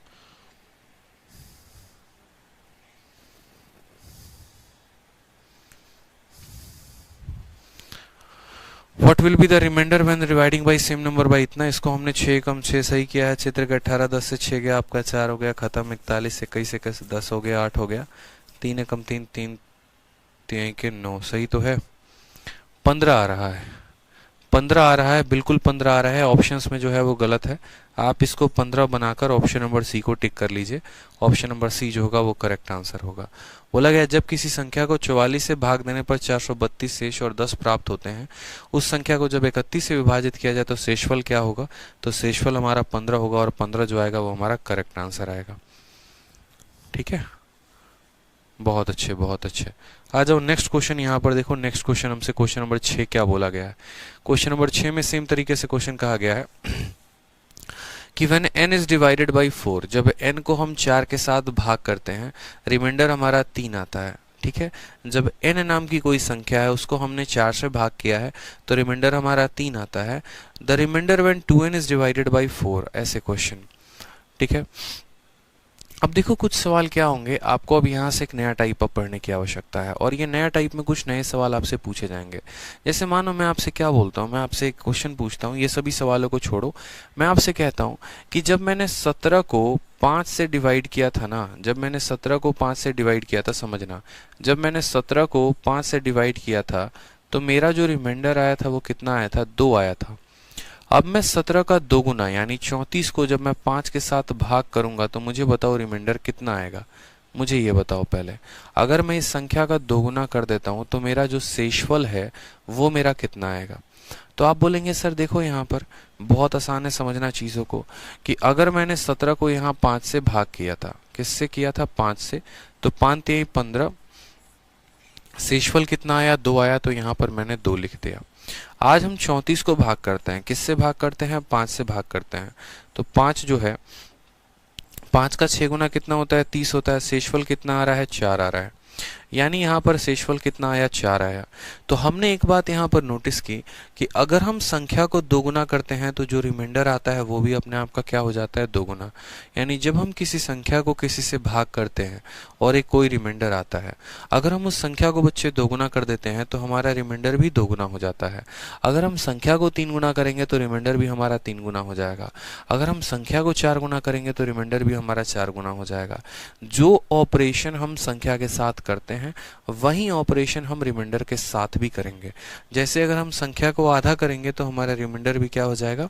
What will be the remainder when dividing by same number by इतना। इसको हमने 6 कम 6 सही किया है। चित्र का 18, 10 से 6 गया आपका 4 हो गया, खत्म। 41, 21, 21, 10 हो गया, 8 हो गया। 3 कम 3, 3 3 के 9, सही तो है। 15 आ रहा है, 15 आ रहा है, बिल्कुल 15 आ रहा है। ऑप्शंस में जो है वो गलत है, आप इसको 15 बनाकर ऑप्शन नंबर सी को टिक कर लीजिए। ऑप्शन नंबर सी जो होगा वो करेक्ट आंसर होगा। बोला गया जब किसी संख्या को 44 से भाग देने पर 432 शेष और 10 प्राप्त होते हैं, उस संख्या को जब 31 से विभाजित किया जाए तो शेषफल क्या होगा? तो शेषफल हमारा 15 होगा और 15 जो आएगा वो हमारा करेक्ट आंसर आएगा। ठीक है, बहुत अच्छे, बहुत अच्छे। आ जाओ नेक्स्ट क्वेश्चन। यहाँ पर देखो नेक्स्ट क्वेश्चन हमसे क्वेश्चन नंबर 6 क्या बोला गया है। क्वेश्चन नंबर 6 में सेम तरीके से क्वेश्चन कहा गया है कि when n is divided by 4, जब n को हम 4 के साथ भाग करते हैं, रिमाइंडर हमारा 3 आता है। ठीक है, जब n नाम की कोई संख्या है उसको हमने 4 से भाग किया है तो रिमाइंडर हमारा 3 आता है। The remainder when 2n is divided by 4, ऐसे क्वेश्चन। ठीक है, अब देखो कुछ सवाल क्या होंगे, आपको अब यहाँ से एक नया टाइप अब पढ़ने की आवश्यकता है और ये नया टाइप में कुछ नए सवाल आपसे पूछे जाएंगे। जैसे मानो मैं आपसे क्या बोलता हूँ, मैं आपसे एक क्वेश्चन पूछता हूँ, ये सभी सवालों को छोड़ो, मैं आपसे कहता हूँ कि जब मैंने 17 को 5 से डिवाइड किया था ना, जब मैंने 17 को 5 से डिवाइड किया था, समझना, जब मैंने 17 को 5 से डिवाइड किया था तो मेरा जो रिमाइंडर आया था वो कितना आया था? 2 आया था। अब मैं 17 का 2 गुना यानी 34 को जब मैं 5 के साथ भाग करूंगा तो मुझे बताओ रिमाइंडर कितना आएगा? मुझे ये बताओ पहले। अगर मैं इस संख्या का 2 गुना कर देता हूं तो मेरा जो शेषफल है वो मेरा कितना आएगा? तो आप बोलेंगे सर देखो यहाँ पर बहुत आसान है समझना चीज़ों को, कि अगर मैंने 17 को यहाँ 5 से भाग किया था, किससे किया था? 5 से, तो 5 3 15, शेषफल कितना आया? 2 आया, तो यहाँ पर मैंने 2 लिख दिया। आज हम 34 को भाग करते हैं, किससे भाग करते हैं? 5 से भाग करते हैं। तो 5 जो है, 5 का 6 गुना कितना होता है? 30 होता है। शेषफल कितना आ रहा है? 4 आ रहा है, यानी यहाँ पर शेषफल कितना आया? 4 आया। तो हमने एक बात यहाँ पर नोटिस की कि अगर हम संख्या को 2 गुना करते हैं तो जो रिमाइंडर आता है वो भी अपने आप का क्या हो जाता है? 2 गुना। यानी जब हम किसी संख्या को किसी से भाग करते हैं और एक कोई रिमाइंडर आता है, अगर हम उस संख्या को बच्चे 2 गुना कर देते हैं तो हमारा रिमाइंडर भी 2 गुना हो जाता है। अगर हम संख्या को 3 गुना करेंगे तो रिमाइंडर भी हमारा 3 गुना हो जाएगा। अगर हम संख्या को 4 गुना करेंगे तो रिमाइंडर भी हमारा 4 गुना हो जाएगा। जो ऑपरेशन हम संख्या के साथ करते हैं वही ऑपरेशन हम रिमाइंडर के साथ भी करेंगे। जैसे अगर हम संख्या को आधा करेंगे तो हमारा रिमाइंडर भी क्या हो जाएगा?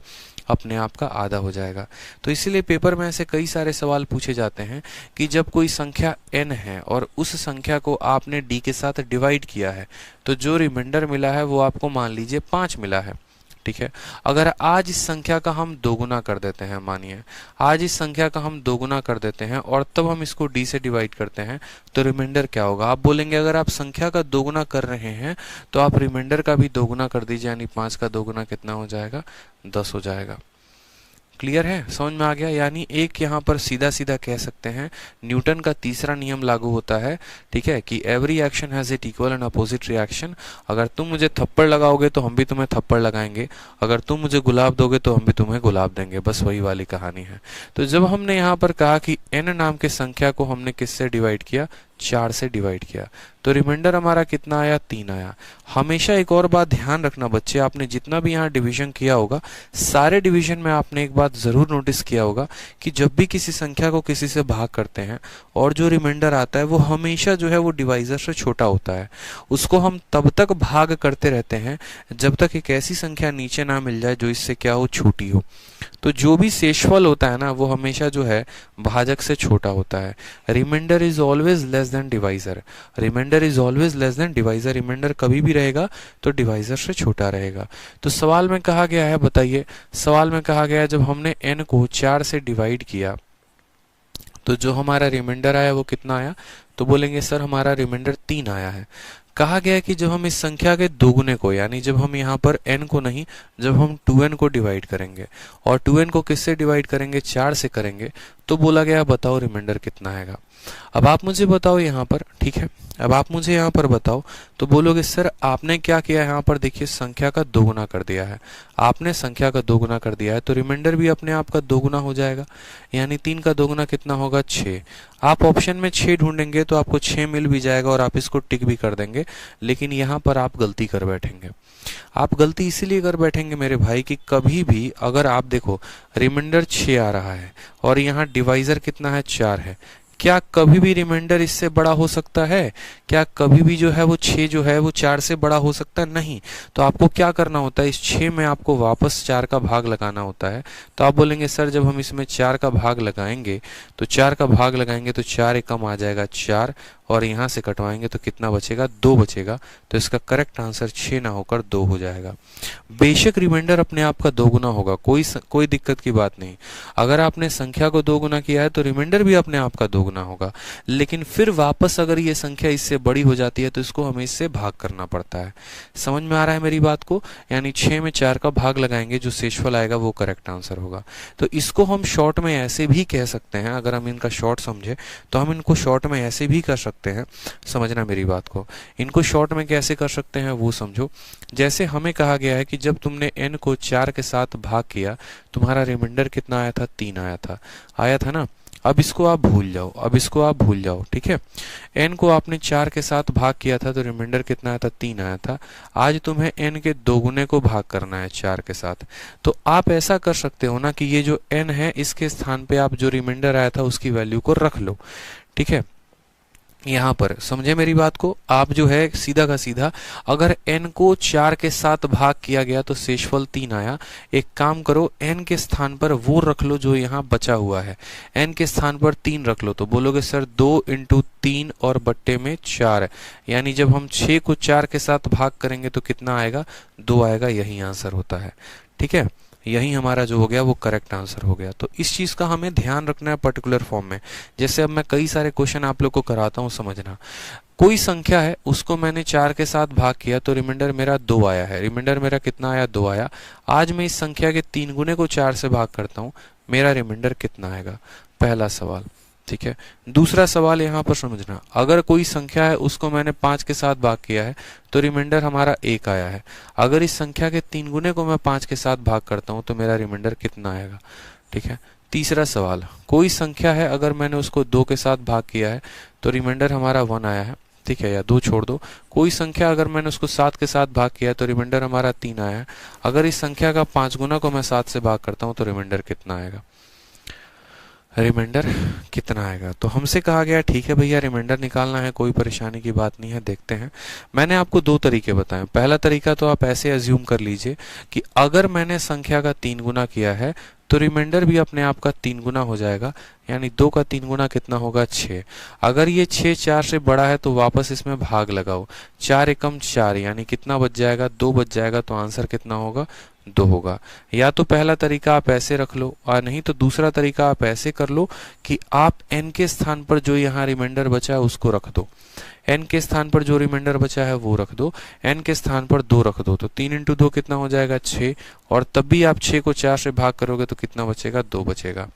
अपने आप का आधा हो जाएगा। तो इसीलिए पेपर में ऐसे कई सारे सवाल पूछे जाते हैं कि जब कोई संख्या n है और उस संख्या को आपने d के साथ डिवाइड किया है तो जो रिमाइंडर मिला है वो आपको मान लीजिए 5 मिला है। ठीक है, अगर आज इस संख्या का हम 2 गुना कर देते हैं, मानिए आज इस संख्या का हम 2 गुना कर देते हैं और तब हम इसको d से डिवाइड करते हैं तो रिमाइंडर क्या होगा? आप बोलेंगे अगर आप संख्या का 2 गुना कर रहे हैं तो आप रिमाइंडर का भी 2 गुना कर दीजिए, यानी 5 का 2 गुना कितना हो जाएगा? 10 हो जाएगा। क्लियर है, समझ में आ गया? यानी एक यहाँ पर सीधा सीधा कह सकते हैं न्यूटन का तीसरा नियम लागू होता है। ठीक है, कि every action has it equal and opposite reaction. अगर तुम मुझे थप्पड़ लगाओगे तो हम भी तुम्हें थप्पड़ लगाएंगे, अगर तुम मुझे गुलाब दोगे तो हम भी तुम्हें गुलाब देंगे, बस वही वाली कहानी है। तो जब हमने यहाँ पर कहा कि n नाम के संख्या को हमने किससे डिवाइड किया? 4 से डिवाइड किया, तो रिमाइंडर हमारा कितना आया? 3 आया। हमेशा एक और बात ध्यान रखना बच्चे, आपने जितना भी यहाँ डिवीजन किया होगा, सारे डिवीजन में आपने एक बात जरूर नोटिस किया होगा कि जब भी किसी संख्या को किसी से भाग करते हैं और जो रिमाइंडर आता है वो हमेशा जो है वो डिवाइजर से छोटा होता है। उसको हम तब तक भाग करते रहते हैं जब तक एक ऐसी संख्या नीचे ना मिल जाए जो इससे क्या हो? छोटी हो। तो जो भी शेषफल होता है ना वो हमेशा जो है भाजक से छोटा होता है। Remainder is always less than divisor, remainder is always less than divisor. Remainder कभी भी रहेगा तो डिवाइजर से छोटा रहेगा। तो सवाल में कहा गया है, बताइए, सवाल में कहा गया है जब हमने n को 4 से डिवाइड किया तो जो हमारा रिमाइंडर आया वो कितना आया? तो बोलेंगे सर हमारा रिमाइंडर 3 आया है। कहा गया है कि जब हम इस संख्या के 2 गुने को, यानी जब हम यहाँ पर n को नहीं, जब हम 2n को डिवाइड करेंगे और 2n को किससे डिवाइड करेंगे? 4 से करेंगे, तो बोला गया बताओ रिमाइंडर कितना आएगा। अब आप मुझे बताओ यहाँ पर, ठीक है, अब आप मुझे यहाँ पर बताओ, तो बोलोगे सर आपने क्या किया, यहाँ पर देखिए संख्या का दोगुना कर दिया है, आपने संख्या का दोगुना कर दिया है, तो रिमाइंडर भी अपने आप का दोगुना हो जाएगा, यानी 3 का दोगुना कितना होगा 6। आप ऑप्शन में 6 ढूंढेंगे तो आपको 6 मिल भी जाएगा और आप इसको टिक भी कर देंगे, लेकिन यहाँ पर आप गलती कर बैठेंगे। आप गलती इसीलिए कर बैठेंगे मेरे भाई कि कभी भी अगर आप देखो रिमाइंडर 6 आ रहा है और यहाँ डिवाइजर कितना है 4 है, क्या कभी भी रिमाइंडर इससे बड़ा हो सकता है? क्या कभी भी जो है वो 6 जो है वो 4 से बड़ा हो सकता है? नहीं। तो आपको क्या करना होता है, इस 6 में आपको वापस 4 का भाग लगाना होता है। तो आप बोलेंगे सर जब हम इसमें 4 का भाग लगाएंगे तो 4 का भाग लगाएंगे तो 4 एकम आ जाएगा 4 और यहाँ से कटवाएंगे तो कितना बचेगा 2 बचेगा। तो इसका करेक्ट आंसर 6 ना होकर 2 हो जाएगा। बेशक रिमाइंडर अपने आप का 2 गुना होगा, कोई दिक्कत की बात नहीं। अगर आपने संख्या को 2 गुना किया है तो रिमाइंडर भी अपने आप का 2 गुना होगा, लेकिन फिर वापस अगर ये संख्या इससे बड़ी हो जाती है तो इसको हमें इससे भाग करना पड़ता है। समझ में आ रहा है मेरी बात को? यानी 6 में 4 का भाग लगाएंगे, जो शेषफल आएगा वो करेक्ट आंसर होगा। तो इसको हम शॉर्ट में ऐसे भी कह सकते हैं, अगर हम इनका शॉर्ट समझे तो हम इनको शॉर्ट में ऐसे भी कर सकते हैं। समझना मेरी बात को, इनको शॉर्ट में कैसे कर सकते हैं वो समझो। जैसे हमें कहा गया है कि जब तुमने n को 4 के साथ भाग किया तुम्हारा रिमाइंडर कितना आया था, 3 आया था ना। अब इसको आप भूल जाओ, ठीक है। n को आपने 4 के साथ भाग किया था तो रिमाइंडर कितना आया था, 3 आया था। आज तुम्हें n के दोगुने को भाग करना है 4 के साथ। तो आप ऐसा कर सकते हो ना कि ये जो n है इसके स्थान पे आप जो रिमाइंडर आया था उसकी वैल्यू को रख लो, ठीक है। यहाँ पर समझे मेरी बात को, आप जो है सीधा का सीधा अगर n को 4 के साथ भाग किया गया तो शेषफल 3 आया। एक काम करो, n के स्थान पर वो रख लो जो यहाँ बचा हुआ है, n के स्थान पर 3 रख लो। तो बोलोगे सर 2 × 3 और बट्टे में 4, यानी जब हम 6 को 4 के साथ भाग करेंगे तो कितना आएगा, 2 आएगा। यही आंसर होता है, ठीक है। यही हमारा जो हो गया वो करेक्ट आंसर हो गया। तो इस चीज का हमें ध्यान रखना है पर्टिकुलर फॉर्म में। जैसे अब मैं कई सारे क्वेश्चन आप लोग को कराता हूँ, समझना। कोई संख्या है उसको मैंने 4 के साथ भाग किया तो रिमाइंडर मेरा 2 आया है। रिमाइंडर मेरा कितना आया, 2 आया। आज मैं इस संख्या के 3 गुने को 4 से भाग करता हूँ, मेरा रिमाइंडर कितना आएगा, पहला सवाल, ठीक है। दूसरा सवाल यहाँ पर समझना, अगर कोई संख्या है उसको मैंने 5 के साथ भाग किया है तो रिमाइंडर हमारा 1 आया है। अगर इस संख्या के 3 गुने को मैं 5 के साथ भाग करता हूँ तो मेरा रिमाइंडर कितना आएगा, ठीक है। तीसरा सवाल, कोई संख्या है अगर मैंने उसको 2 के साथ भाग किया है तो रिमाइंडर हमारा 1 आया है, ठीक है, या 2 छोड़ दो। कोई संख्या अगर मैंने उसको 7 के साथ भाग किया तो रिमाइंडर हमारा 3 आया है। अगर इस संख्या का 5 गुना को मैं 7 से भाग करता हूँ तो रिमाइंडर कितना आएगा, रिमाइंडर कितना आएगा। तो हमसे कहा गया ठीक है भैया रिमाइंडर निकालना है, कोई परेशानी की बात नहीं है, देखते हैं। मैंने आपको 2 तरीके बताए। पहला तरीका तो आप ऐसे अज्यूम कर लीजिए कि अगर मैंने संख्या का 3 गुना किया है तो रिमाइंडर भी अपने आप का 3 गुना हो जाएगा, यानी 2 का 3 गुना कितना होगा, 6। अगर ये 6 4 से बड़ा है तो वापस इसमें भाग लगाओ, 4 एकम 4, यानी कितना बच जाएगा, 2 बच जाएगा। तो आंसर कितना होगा, 2 होगा। या तो पहला तरीका आप ऐसे रख लो, और नहीं तो दूसरा तरीका आप ऐसे कर लो कि आप n के स्थान पर जो यहाँ रिमाइंडर बचा है उसको रख दो, n के स्थान पर जो रिमाइंडर बचा है वो रख दो, n के स्थान पर 2 रख दो। तो 3 × 2 कितना हो जाएगा, 6। और तब भी आप 6 को 4 से भाग करोगे तो कितना बचेगा, 2 बचेगा।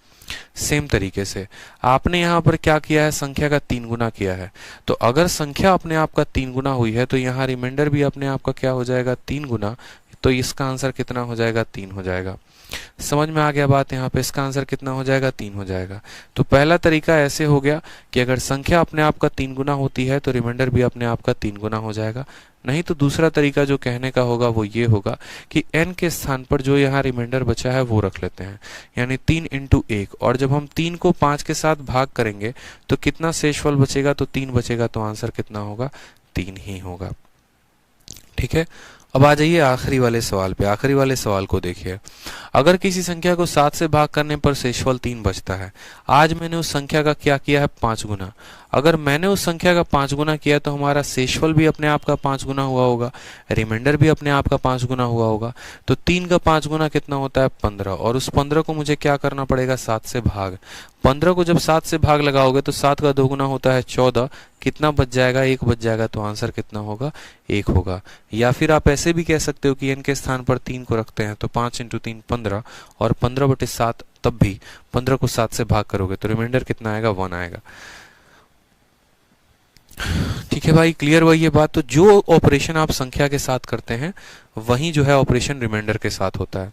सेम तरीके से आपने यहाँ पर क्या किया है, संख्या का 3 गुना किया है। तो अगर संख्या अपने आप का 3 गुना हुई है तो यहाँ रिमाइंडर भी अपने आप का क्या हो जाएगा, 3 गुना। तो इसका आंसर कितना हो जाएगा, 3 हो जाएगा। समझ में आ गया बात, यहाँ पे इसका आंसर कितना हो जाएगा, 3 हो जाएगा। तो पहला तरीका ऐसे हो गया कि अगर संख्या अपने आप का 3 गुना होती है तो रिमाइंडर भी अपने आप का 3 गुना हो जाएगा। नहीं तो दूसरा तरीका जो कहने का होगा वो ये होगा कि n के स्थान पर जो यहाँ रिमाइंडर बचा है वो रख लेते हैं, यानी 3 × 1। और जब हम 3 को 5 के साथ भाग करेंगे तो कितना शेषफल बचेगा, तो 3 बचेगा। तो आंसर कितना होगा, 3 ही होगा, ठीक है। अब आ जाइए आखिरी वाले सवाल पे। आखिरी वाले सवाल को देखिए, अगर किसी संख्या को 7 से भाग करने पर शेषफल 3 बचता है। आज मैंने उस संख्या का क्या किया है, 5 गुना। अगर मैंने उस संख्या का 5 गुना किया तो हमारा शेषफल भी अपने आप का 5 गुना हुआ होगा, रिमाइंडर भी अपने आप का 5 गुना हुआ होगा। तो 3 का 5 गुना कितना होता है, 15। और उस 15 को मुझे क्या करना पड़ेगा, 7 से भाग। 15 को जब 7 से भाग लगाओगे तो 7 का 2 गुना होता है 14। कितना बच जाएगा, 1 बच जाएगा। तो आंसर कितना होगा, 1 होगा। या फिर आप ऐसे भी कह सकते हो कि n के स्थान पर 3 को रखते हैं तो 5 × 3 15 और 15/7 तब भी 15 को 7 से भाग करोगे तो रिमाइंडर कितना आएगा, 1 आएगा। ठीक है भाई, क्लियर हुआ ये बात। तो जो ऑपरेशन आप संख्या के साथ करते हैं वही जो है ऑपरेशन रिमाइंडर के साथ होता है।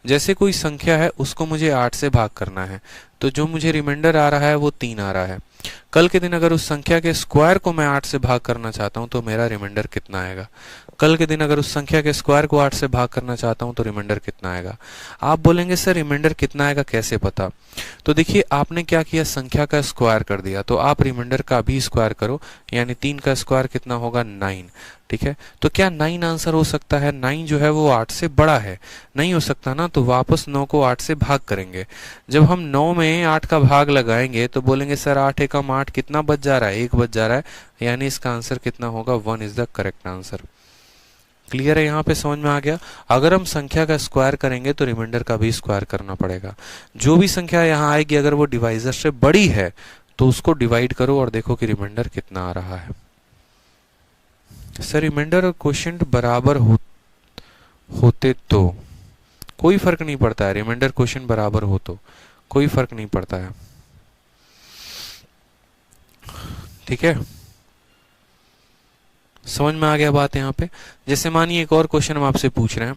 जैसे कोई संख्या है उसको मुझे 8 से भाग करना है, तो जो मुझे रिमाइंडर आ रहा है वो 3 आ रहा है। कल के दिन अगर उस संख्या के स्क्वायर को मैं 8 से भाग करना चाहता हूं तो मेरा रिमाइंडर कितना आएगा। कल के दिन अगर उस संख्या के स्क्वायर को 8 से भाग करना चाहता हूं तो रिमाइंडर कितना आएगा। आप बोलेंगे सर रिमाइंडर कितना आएगा कैसे पता। तो देखिए आपने क्या किया, संख्या का स्क्वायर कर दिया, तो आप रिमाइंडर का भी स्क्वायर करो, यानी 3 का स्क्वायर कितना होगा, 9। ठीक है, तो क्या 9 आंसर हो सकता है? 9 जो है वो 8 से बड़ा है, नहीं हो सकता ना, तो वापस 9 को 8 से भाग करेंगे। जब हम 9 में 8 का भाग लगाएंगे तो बोलेंगे सर 8 एकम 8 कितना बच जा रहा है, 1 बच जा रहा है, यानी इसका आंसर कितना होगा, 1 is the correct answer. Clear है, यहाँ पे समझ में आ गया। अगर हम संख्या का स्क्वायर करेंगे तो रिमाइंडर का भी स्क्वायर करना पड़ेगा। जो भी संख्या यहाँ आएगी अगर वो डिवाइजर से बड़ी है तो उसको डिवाइड करो और देखो कि रिमाइंडर कितना आ रहा है। सर रिमाइंडर और क्वोशिएंट बराबर होते तो कोई फर्क नहीं पड़ता है, रिमाइंडर क्वोशिएंट बराबर हो तो कोई फर्क नहीं पड़ता है। ठीक है, समझ में आ गया बात यहाँ पे। जैसे मानिए एक और क्वेश्चन हम आपसे पूछ रहे हैं,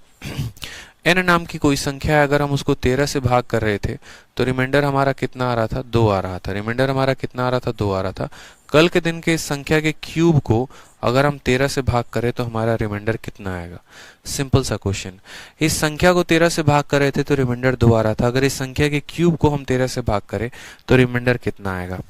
n नाम की कोई संख्या है, अगर हम उसको 13 से भाग कर रहे थे तो रिमाइंडर हमारा कितना आ रहा था, 2 आ रहा था। रिमाइंडर हमारा कितना आ रहा था, 2 आ रहा था। कल के दिन के इस संख्या के क्यूब को अगर हम 13 से भाग करें तो हमारा रिमाइंडर कितना आएगा। सिंपल सा क्वेश्चन। इस संख्या को 13 से भाग कर रहे थे तो रिमाइंडर 2 आ रहा था, अगर इस संख्या के क्यूब को हम 13 से भाग करें तो रिमाइंडर कितना आएगा।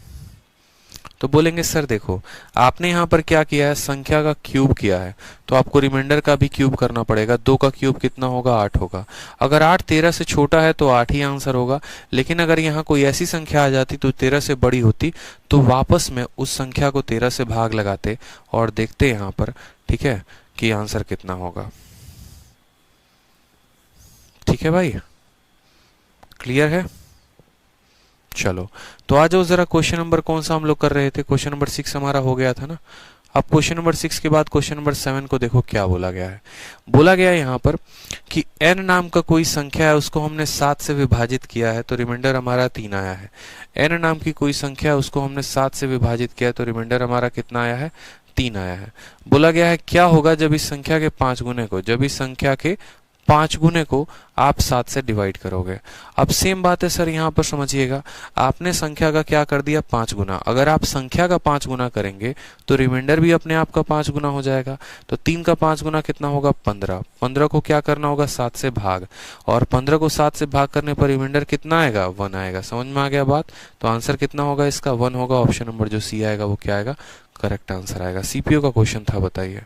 तो बोलेंगे सर देखो आपने यहाँ पर क्या किया है, संख्या का क्यूब किया है, तो आपको रिमाइंडर का भी क्यूब करना पड़ेगा। 2 का क्यूब कितना होगा, 8 होगा। अगर 8 13 से छोटा है तो 8 ही आंसर होगा। लेकिन अगर यहाँ कोई ऐसी संख्या आ जाती तो 13 से बड़ी होती तो वापस में उस संख्या को 13 से भाग लगाते और देखते यहाँ पर, ठीक है, कि आंसर कितना होगा। ठीक है भाई, क्लियर है। चलो तो आ जाओ जरा, क्वेश्चन नंबर कौन सा हम लोग कर रहे थे, क्वेश्चन नंबर 6 हमारा हो गया था ना। अब क्वेश्चन नंबर 6 के बाद क्वेश्चन नंबर 7 को देखो क्या बोला गया है। बोला गया है यहाँ पर कि n नाम का कोई संख्या है, उसको हमने 7 से विभाजित किया है तो रिमाइंडर हमारा 3 आया है। n नाम की कोई संख्या है, उसको हमने 7 से विभाजित किया तो रिमाइंडर हमारा कितना आया है, 3 आया है। बोला गया है क्या होगा जब इस संख्या के 5 गुने को, जब इस संख्या के 5 गुने को आप 7 से डिवाइड करोगे। अब सेम बात है सर, यहाँ पर समझिएगा, आपने संख्या का क्या कर दिया, 5 गुना। अगर आप संख्या का 5 गुना करेंगे तो रिमाइंडर भी अपने आप का 5 गुना हो जाएगा। तो 3 का 5 गुना कितना होगा, 15। 15 को क्या करना होगा, 7 से भाग, और 15 को 7 से भाग करने पर रिमाइंडर कितना आएगा, 1 आएगा। समझ में आ गया बात। तो आंसर कितना होगा इसका, 1 होगा। ऑप्शन नंबर जो सी आएगा वो क्या आएगा, करेक्ट आंसर आएगा। सीपीओ का क्वेश्चन था, बताइए।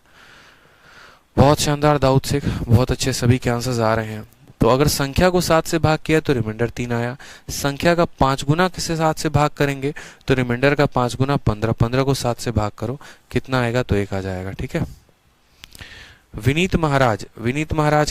बहुत शानदार दाऊद शेख, बहुत अच्छे सभी के आंसर्स आ रहे हैं। तो अगर संख्या को 7 से भाग किया तो रिमाइंडर 3 आया। संख्या का 5 गुना किसे 7 से भाग करेंगे तो रिमाइंडर का 5 गुना 15। 15 को 7 से भाग करो, कितना आएगा, तो 1 आ जाएगा। ठीक है। विनीत महाराज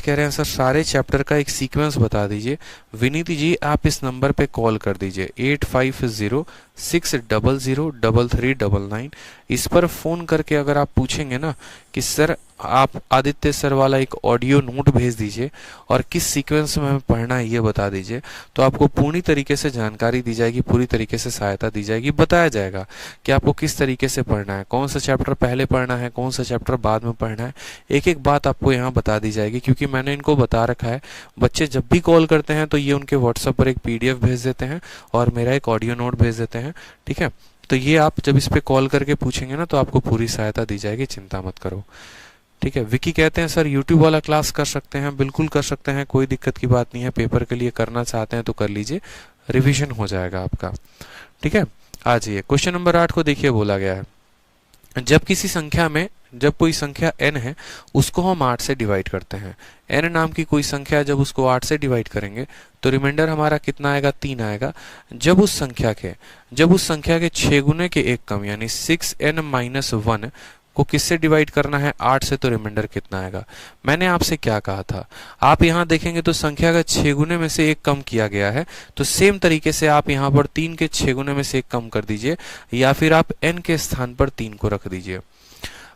कह रहे हैं सर सारे चैप्टर का एक सीक्वेंस बता दीजिए। विनीत जी आप इस नंबर पे कॉल कर दीजिए 8506003399। इस पर फोन करके अगर आप पूछेंगे ना कि सर आप आदित्य सर वाला एक ऑडियो नोट भेज दीजिए और किस सीक्वेंस में हमें पढ़ना है ये बता दीजिए, तो आपको पूरी तरीके से जानकारी दी जाएगी, पूरी तरीके से सहायता दी जाएगी, बताया जाएगा कि आपको किस तरीके से पढ़ना है, कौन सा चैप्टर पहले पढ़ना है, कौन सा चैप्टर बाद में पढ़ना है। एक एक बात आपको यहाँ बता दी जाएगी, क्योंकि मैंने इनको बता रखा है। बच्चे जब भी कॉल करते हैं तो ये उनके व्हाट्सएप पर एक PDF भेज देते हैं और मेरा एक ऑडियो नोट भेज देते हैं। ठीक है, तो ये आप जब इस पे कॉल करके पूछेंगे ना तो आपको पूरी सहायता दी जाएगी, चिंता मत करो। ठीक है। विकी कहते हैं सर यूट्यूब वाला क्लास कर सकते हैं, बिल्कुल कर सकते हैं, कोई दिक्कत की बात नहीं है। पेपर के लिए करना चाहते हैं तो कर लीजिए, रिवीजन हो जाएगा आपका। ठीक है, आ जाइए क्वेश्चन नंबर 8 को देखिए। बोला गया है जब किसी संख्या में, जब कोई संख्या n है उसको हम 8 से डिवाइड करते हैं। n नाम की कोई संख्या है, जब उसको 8 से डिवाइड करेंगे तो रिमाइंडर हमारा कितना आएगा, 3 आएगा। जब उस संख्या के 6 गुने के 1 कम यानी 6n-1 को किससे डिवाइड करना है, 8 से, तो रिमाइंडर कितना आएगा। मैंने आपसे क्या कहा था, आप यहाँ देखेंगे तो संख्या का 6 गुने में से 1 कम किया गया है, तो सेम तरीके से आप यहाँ पर 3 के 6 गुने में से 1 कम कर दीजिए, या फिर आप n के स्थान पर 3 को रख दीजिए।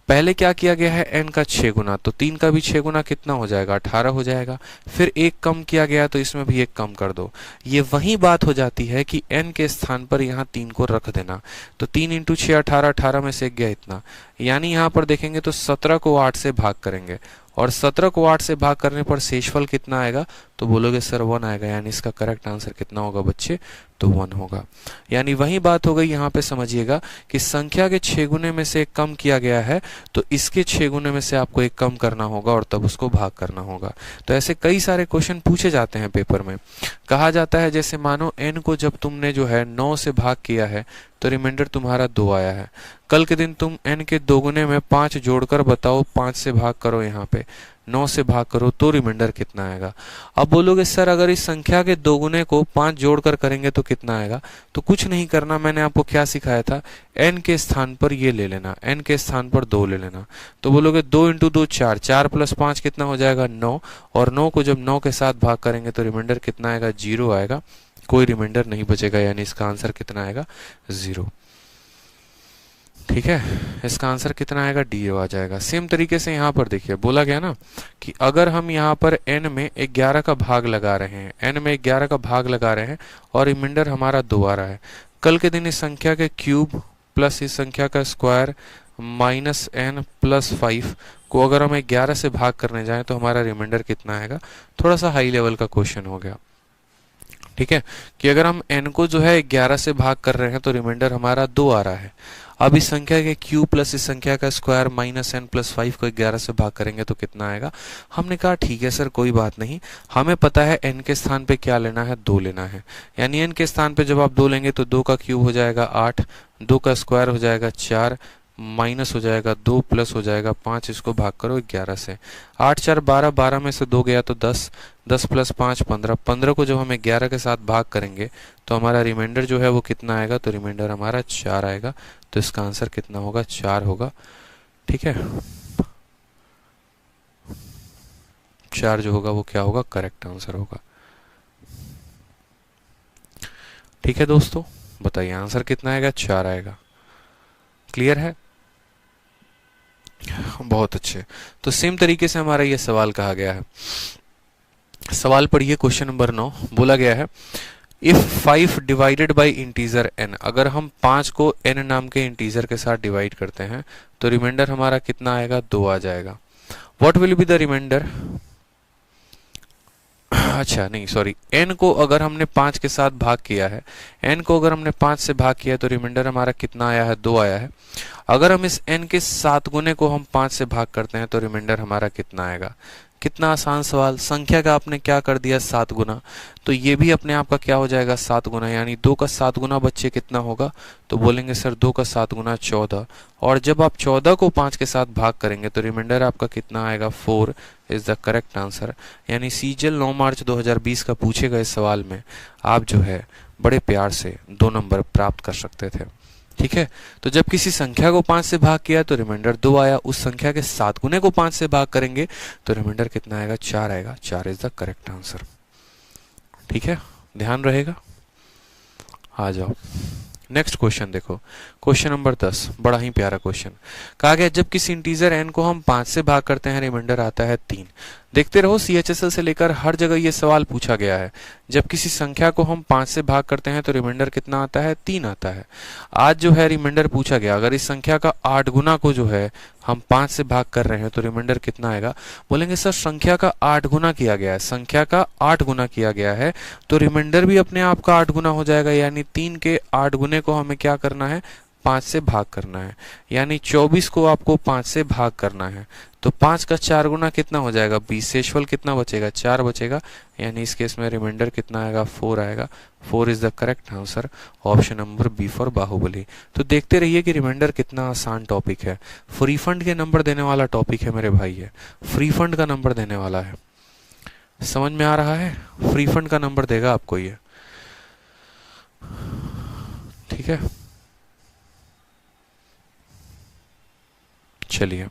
पहले क्या किया गया है, n का 6 गुना, तो 3 का भी 6 गुना कितना हो जाएगा, 18 हो जाएगा। फिर एक कम किया गया तो इसमें भी एक कम कर दो। ये वही बात हो जाती है कि n के स्थान पर यहाँ 3 को रख देना। तो 3 इंटू 6 18, 18 में से गया इतना, यानी यहाँ पर देखेंगे तो 17 को 8 से भाग करेंगे, और 17 को 8 से भाग करने पर शेषफल कितना आएगा, तो बोलोगे सर 1 आएगा। यानी इसका करेक्ट आंसर कितना होगा बच्चे, तो 1 होगा। यानी वही बात हो गई, यहाँ पे समझिएगा कि संख्या के 6 गुने में से एक कम किया गया है, तो इसके 6 गुने में से आपको एक कम करना होगा और तब उसको भाग करना होगा। तो ऐसे कई सारे क्वेश्चन पूछे जाते हैं पेपर में। कहा जाता है जैसे मानो n को जब तुमने जो है 9 से भाग किया है तो रिमाइंडर तुम्हारा 2 आया है। कल के दिन तुम n के दोगुने में 5 जोड़कर बताओ, 5 से भाग करो, यहाँ पे 9 से भाग करो, तो रिमाइंडर कितना आएगा। अब बोलोगे सर अगर इस संख्या के दोगुने को 5 जोड़कर करेंगे तो कितना आएगा, तो कुछ नहीं करना, मैंने आपको क्या सिखाया था, n के स्थान पर ये ले लेना, n के स्थान पर 2 ले लेना। तो बोलोगे 2 इंटू 2 4, 4 प्लस 5 कितना हो जाएगा 9, और 9 को जब 9 के साथ भाग करेंगे तो रिमाइंडर कितना आएगा, 0 आएगा, कोई रिमाइंडर नहीं बचेगा। यानी इसका आंसर कितना आएगा, 0। ठीक है, इसका आंसर कितना आएगा, डी आ जाएगा। सेम तरीके से यहाँ पर देखिए बोला गया ना कि अगर हम यहाँ पर n में 11 का भाग लगा रहे हैं, n में 11 का भाग लगा रहे हैं और रिमाइंडर हमारा 2 आ रहा है। कल के दिन इस संख्या के क्यूब प्लस इस संख्या का स्क्वायर माइनस n प्लस 5 को अगर हम 11 से भाग करने जाएं तो हमारा रिमाइंडर कितना आएगा। थोड़ा सा हाई लेवल का क्वेश्चन हो गया। ठीक है, कि अगर हम n को जो है 11 से भाग कर रहे हैं तो रिमाइंडर हमारा 2 आ रहा है। अब इस संख्या के क्यूब प्लस इस संख्या का स्क्वायर माइनस n प्लस 5 को 11 से भाग करेंगे तो कितना आएगा। हमने कहा ठीक है सर कोई बात नहीं, हमें पता है n के स्थान पे क्या लेना है, 2 लेना है। यानी n के स्थान पे जब आप 2 लेंगे तो 2 का क्यूब हो जाएगा 8, 2 का स्क्वायर हो जाएगा 4, माइनस हो जाएगा 2, प्लस हो जाएगा 5, इसको भाग करो 11 से। 8 4 12, 12 में से 2 गया तो 10, 10 प्लस 5 15, 15 को जब हम 11 के साथ भाग करेंगे तो हमारा रिमाइंडर जो है वो कितना आएगा, तो रिमाइंडर हमारा 4 आएगा। तो इसका आंसर कितना होगा, 4 होगा। ठीक है, 4 जो होगा वो क्या होगा, करेक्ट आंसर होगा। ठीक है दोस्तों, बताइए आंसर कितना आएगा, 4 आएगा। क्लियर है, बहुत अच्छे। तो सेम तरीके से हमारा ये सवाल कहा गया है। सवाल पढ़िए, क्वेश्चन नंबर 9 बोला गया है if 5 divided by integer n, अगर हम 5 को n नाम के इंटीजर के साथ डिवाइड करते हैं तो रिमाइंडर हमारा कितना आएगा, 2 आ जाएगा। What will be the remainder, अच्छा नहीं सॉरी, n को अगर हमने 5 के साथ भाग किया है, n को अगर हमने 5 से भाग किया तो रिमाइंडर हमारा कितना आया है, 2 आया है। अगर हम इस n के 7 गुने को हम 5 से भाग करते हैं तो रिमाइंडर हमारा कितना आएगा। कितना आसान सवाल, संख्या का आपने क्या कर दिया 7 गुना, तो ये भी अपने आप का क्या हो जाएगा 7 गुना, यानी 2 का 7 गुना बच्चे कितना होगा, तो बोलेंगे सर 2 का 7 गुना 14, और जब आप 14 को 5 के साथ भाग करेंगे तो रिमाइंडर आपका कितना आएगा, 4 इज द करेक्ट आंसर। यानी सीजीएल 9 मार्च 2020 का पूछे गए सवाल में आप जो है बड़े प्यार से 2 नंबर प्राप्त कर सकते थे। ठीक है, तो जब किसी संख्या को 5 से भाग किया तो रिमाइंडर 2 आया, उस संख्या के 7 गुने को 5 से भाग करेंगे तो रिमाइंडर कितना आएगा, 4 आएगा। 4 इज द करेक्ट आंसर। ठीक है, ध्यान रहेगा। आ जाओ नेक्स्ट क्वेश्चन देखो, क्वेश्चन नंबर 10, बड़ा ही प्यारा क्वेश्चन। कहा गया जब किसी इंटीजर n को हम 5 से भाग करते हैं रिमाइंडर आता है 3। देखते रहो, CHSL से लेकर हर जगह ये सवाल पूछा गया है। जब किसी संख्या को हम 5 से भाग करते हैं तो रिमाइंडर कितना आता है, 3 आता है। आज जो है रिमाइंडर पूछा गया, अगर इस संख्या का 8 गुना को जो है हम 5 से भाग कर रहे हैं तो रिमाइंडर कितना आएगा। बोलेंगे सर संख्या का 8 गुना किया गया है, संख्या का 8 गुना किया गया है तो रिमाइंडर भी अपने आप का 8 गुना हो जाएगा। यानी 3 के 8 गुने को हमें क्या करना है, 5 से भाग करना है। यानी 24 को आपको 5 से भाग करना है तो 5 का 4 गुना कितना हो जाएगा, 20। शेषफल कितना बचेगा, 4 बचेगा। यानी इस केस में रिमाइंडर कितना आएगा, 4 आएगा। 4 is the correct answer, option number B for Baahubali. तो देखते रहिए कि रिमाइंडर कितना आसान टॉपिक है, फ्री फंड के नंबर देने वाला टॉपिक है मेरे भाई, है फ्री फंड का नंबर देने वाला है। समझ में आ रहा है, फ्री फंड का नंबर देगा आपको ये। ठीक है, चलिए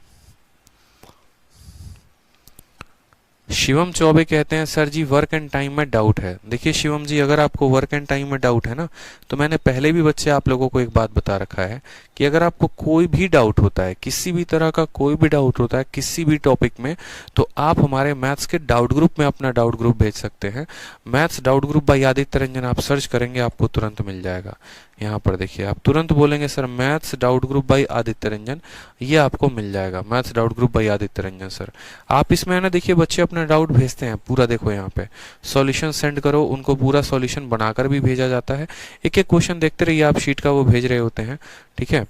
शिवम चौबे कहते हैं sir ji work and time में डाउट है। देखिए शिवम जी, अगर आपको वर्क एंड टाइम में डाउट है ना, तो मैंने पहले भी बच्चे आप लोगों को एक बात बता रखा है कि अगर आपको कोई भी डाउट होता है, किसी भी तरह का कोई भी डाउट होता है किसी भी टॉपिक में, तो आप हमारे मैथ्स के डाउट ग्रुप में अपना डाउट ग्रुप भेज सकते हैं। Maths doubt group by Aditya Ranjan आप सर्च करेंगे, आपको तुरंत मिल जाएगा। यहाँ पर देखिए, आप तुरंत बोलेंगे sir maths doubt group by Aditya Ranjan, ये आपको मिल जाएगा, maths doubt group by Aditya Ranjan sir. आप इसमें है ना, देखिए बच्चे अपना डाउट भेजते हैं पूरा, देखो यहाँ पे सॉल्यूशन सेंड करो, उनको पूरा सॉल्यूशन बनाकर भी भेजा जाता है। एक एक क्वेश्चन देखते रहिए आप, शीट का वो भेज रहे होते हैं, ठीक है,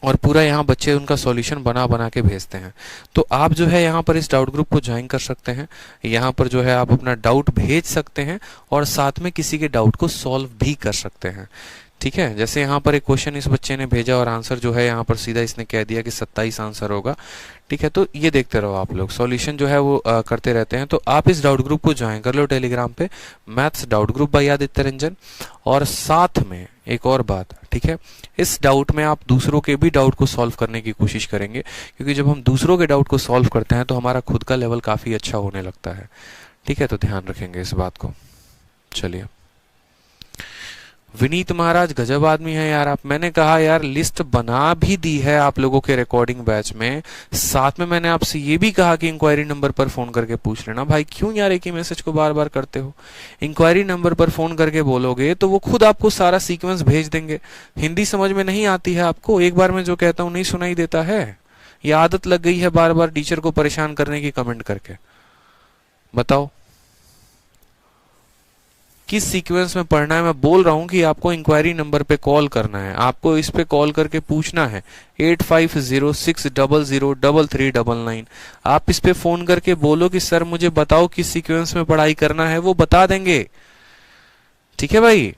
और पूरा यहाँ बच्चे उनका सॉल्यूशन बना बना के भेजते हैं। तो आप जो है यहाँ पर इस डाउट ग्रुप को ज्वाइन कर सकते हैं, यहाँ पर जो है आप अपना डाउट भेज सकते हैं और साथ में किसी के डाउट को सॉल्व भी कर सकते हैं, ठीक है। जैसे यहाँ पर एक क्वेश्चन इस बच्चे ने भेजा और आंसर जो है यहाँ पर सीधा इसने कह दिया कि 27 आंसर होगा, ठीक है। तो ये देखते रहो आप लोग, सॉल्यूशन जो है वो करते रहते हैं। तो आप इस डाउट ग्रुप को ज्वाइन कर लो टेलीग्राम पे, maths doubt group by Aditya Ranjan. और साथ में एक और बात, ठीक है, इस डाउट में आप दूसरों के भी डाउट को सॉल्व करने की कोशिश करेंगे, क्योंकि जब हम दूसरों के डाउट को सॉल्व करते हैं तो हमारा खुद का लेवल काफी अच्छा होने लगता है, ठीक है। तो ध्यान रखेंगे इस बात को। चलिए, विनीत महाराज गजब आदमी है यार आप। मैंने कहा यार लिस्ट बना भी दी है आप लोगों के रिकॉर्डिंग बैच में, साथ में मैंने आपसे ये भी कहा कि इंक्वायरी नंबर पर फोन करके पूछ लेना। भाई क्यों यार एक ही मैसेज को बार बार करते हो? इंक्वायरी नंबर पर फोन करके बोलोगे तो वो खुद आपको सारा सीक्वेंस भेज देंगे। हिंदी समझ में नहीं आती है आपको, एक बार मैं जो कहता हूँ नहीं सुनाई देता है, ये आदत लग गई है बार बार टीचर को परेशान करने की कमेंट करके। बताओ किस सीक्वेंस में पढ़ना है? मैं बोल रहा हूं कि आपको इंक्वायरी नंबर पे कॉल करना है, आपको इस पे कॉल करके पूछना है 8506003399। आप इस पे फोन करके बोलो कि सर मुझे बताओ किस सीक्वेंस में पढ़ाई करना है, वो बता देंगे, ठीक है भाई।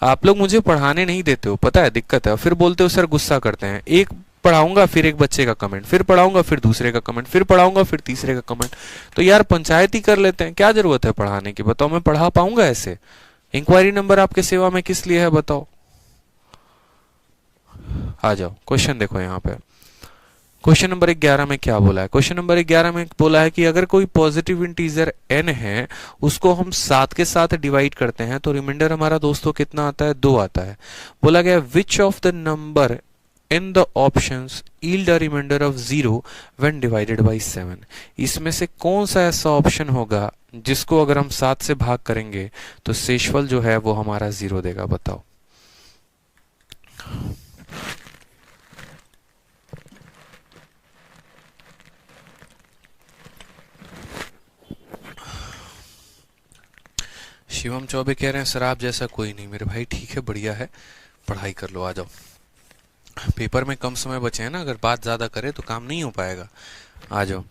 आप लोग मुझे पढ़ाने नहीं देते हो, पता है दिक्कत है, फिर बोलते हो सर गुस्सा करते हैं। एक पढ़ाऊंगा फिर एक बच्चे का कमेंट, फिर पढ़ाऊंगा फिर दूसरे का कमेंट, फिर पढ़ाऊंगा फिर तीसरे का कमेंट। तो यार पंचायत ही कर लेते हैं, क्या जरूरत है पढ़ाने की? बताओ मैं पढ़ा पाऊंगा ऐसे? इंक्वायरी नंबर आपके सेवा में किस लिए है बताओ? आ जाओ, क्वेश्चन देखो यहाँ पे। क्वेश्चन नंबर 11 में क्या बोला है? क्वेश्चन नंबर 11 में बोला है कि अगर कोई पॉजिटिव इंटीजर n है, उसको हम 7 के साथ डिवाइड करते हैं तो रिमाइंडर हमारा दोस्तों कितना आता है? 2 आता है। बोला गया which of the number in the options yield a remainder of 0 when divided by 7। इसमें से कौन सा ऐसा ऑप्शन होगा जिसको अगर हम 7 से भाग करेंगे तो शेषफल जो है वो हमारा 0 देगा? बताओ। शिवम चौबे कह रहे हैं सर आप जैसा कोई नहीं। मेरे भाई ठीक है, बढ़िया है, पढ़ाई कर लो, आ जाओ। पेपर में कम समय बचे हैं ना, अगर बात ज्यादा करें तो काम नहीं हो पाएगा। आ जाओ।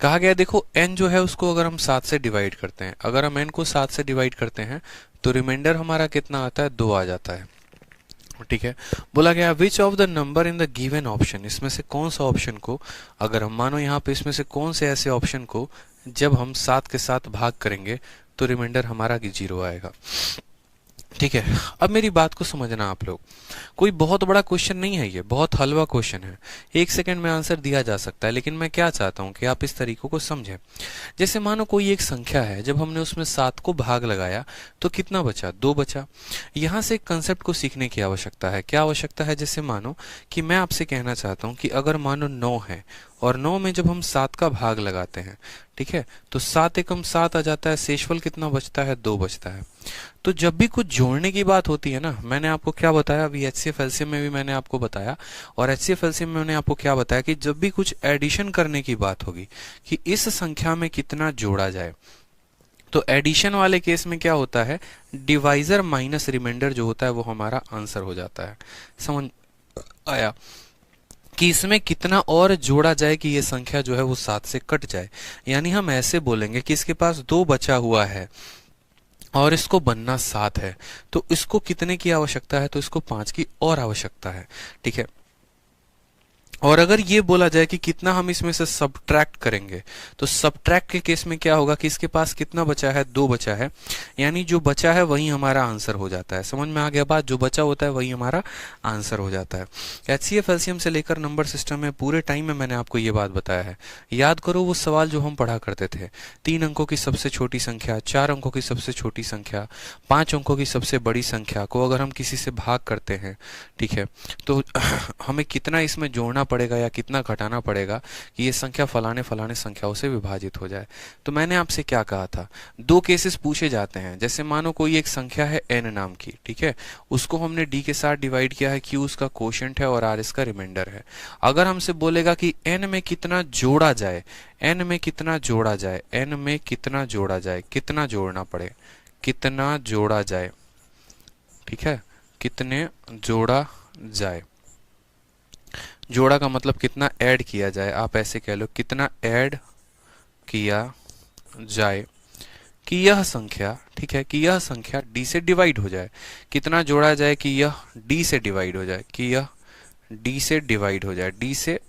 कहा गया देखो n जो है उसको अगर हम 7 से डिवाइड करते हैं, अगर हम n को 7 से डिवाइड करते हैं तो रिमाइंडर हमारा कितना आता है? 2 आ जाता है, ठीक है। बोला गया which of the number in the given option, इसमें से कौन सा ऑप्शन को, अगर हम मानो यहाँ पे इसमें से कौन से ऐसे ऑप्शन को जब हम 7 के साथ भाग करेंगे तो रिमाइंडर हमारा 0 आएगा, ठीक है। अब मेरी बात को समझना आप लोग, कोई बहुत बड़ा क्वेश्चन नहीं है, ये बहुत हलवा क्वेश्चन है, 1 सेकंड में आंसर दिया जा सकता है। लेकिन मैं क्या चाहता हूं कि आप इस तरीकों को समझें। जैसे मानो कोई एक संख्या है, जब हमने उसमें 7 को भाग लगाया तो कितना बचा? 2 बचा। यहां से एक कंसेप्ट को सीखने की आवश्यकता है। क्या आवश्यकता है? जैसे मानो कि मैं आपसे कहना चाहता हूं कि अगर मानो 9 है और 9 में जब हम 7 का भाग लगाते हैं, ठीक है, तो 7 एकम 7 आ जाता है, शेषफल कितना बचता है? 2 बचता है। तो जब भी कुछ जोड़ने की बात होती है ना, मैंने आपको क्या बताया अभी HCF LCM में भी मैंने आपको बताया, और HCF LCM में मैंने आपको क्या बताया कि जब भी कुछ एडिशन करने की बात होगी कि इस संख्या में कितना जोड़ा जाए, तो एडिशन वाले केस में क्या होता है? डिवाइजर माइनस रिमाइंडर जो होता है वो हमारा आंसर हो जाता है। समझ आया कि इसमें कितना और जोड़ा जाए कि ये संख्या जो है वो 7 से कट जाए। यानी हम ऐसे बोलेंगे कि इसके पास 2 बचा हुआ है और इसको बनना 7 है, तो इसको कितने की आवश्यकता है? तो इसको 5 की और आवश्यकता है, ठीक है। और अगर ये बोला जाए कि कितना हम इसमें से सब्ट्रैक्ट करेंगे, तो सब्ट्रैक्ट के केस में क्या होगा कि इसके पास कितना बचा है, 2 बचा है, यानी जो बचा है वही हमारा आंसर हो जाता है। समझ में आ गया बात? जो बचा होता है वही हमारा आंसर हो जाता है। एचसीएफ एलसीएम से लेकर नंबर सिस्टम में पूरे टाइम में मैंने आपको ये बात बताया है। याद करो वो सवाल जो हम पढ़ा करते थे, 3 अंकों की सबसे छोटी संख्या, 4 अंकों की सबसे छोटी संख्या, 5 अंकों की सबसे बड़ी संख्या को अगर हम किसी से भाग करते हैं, ठीक है, तो हमें कितना इसमें जोड़ना पड़ेगा या कितना घटाना पड़ेगा कि ये संख्या फलाने फलाने संख्याओं से विभाजित हो जाए। तो मैंने आपसे क्या कहा था, 2 केसेस पूछे जाते हैं। जैसे मानो कोई एक संख्या है n नाम की, ठीक है, उसको हमने d के साथ डिवाइड किया है, q उसका कोशेंट है और r इसका रिमाइंडर है। अगर हमसे बोलेगा कि n में कितना जोड़ा जाए, n में कितना जोड़ा जाए, n में कितना जोड़ा जाए, कितना जोड़ना पड़े, कितना जोड़ा जाए, ठीक है, कितने जोड़ा जाए, जोड़ा का मतलब कितना ऐड किया जाए, आप ऐसे कह लो कितना ऐड किया जाए कि यह संख्या, ठीक है, कि यह संख्या d से डिवाइड हो जाए। कितना जोड़ा जाए कि यह d से डिवाइड हो जाए, कि यह d से डिवाइड हो जाए, d से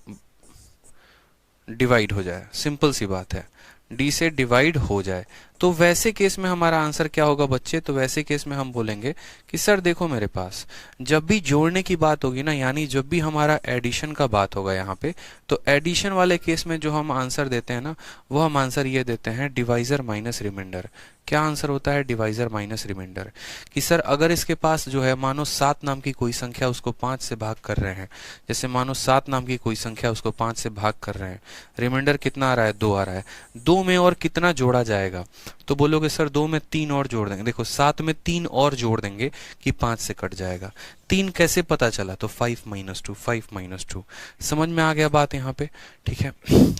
डिवाइड हो जाए, सिंपल सी बात है, d से डिवाइड हो जाए। तो वैसे केस में हमारा आंसर क्या होगा बच्चे? तो वैसे केस में हम बोलेंगे कि सर देखो मेरे पास जब भी जोड़ने की बात होगी ना, यानी जब भी हमारा एडिशन का बात होगा यहाँ पे, तो एडिशन वाले केस में जो हम आंसर देते हैं ना, वो हम आंसर ये देते हैं डिवाइजर माइनस रिमाइंडर। क्या आंसर होता है? Divisor minus remainder. कि सर अगर इसके पास जो है मानो 7 नाम की कोई संख्या, उसको 5 से भाग कर रहे हैं, जैसे मानो 7 नाम की कोई संख्या उसको 5 से भाग कर रहे हैं, रिमाइंडर कितना आ रहा है? 2 आ रहा है। 2 में और कितना जोड़ा जाएगा? तो बोलोगे सर 2 में 3 और जोड़ देंगे। देखो 7 में 3 और जोड़ देंगे कि 5 से कट जाएगा। 3 कैसे पता चला? तो 5 माइनस 2, 5 माइनस 2। समझ में आ गया बात यहाँ पे? ठीक है,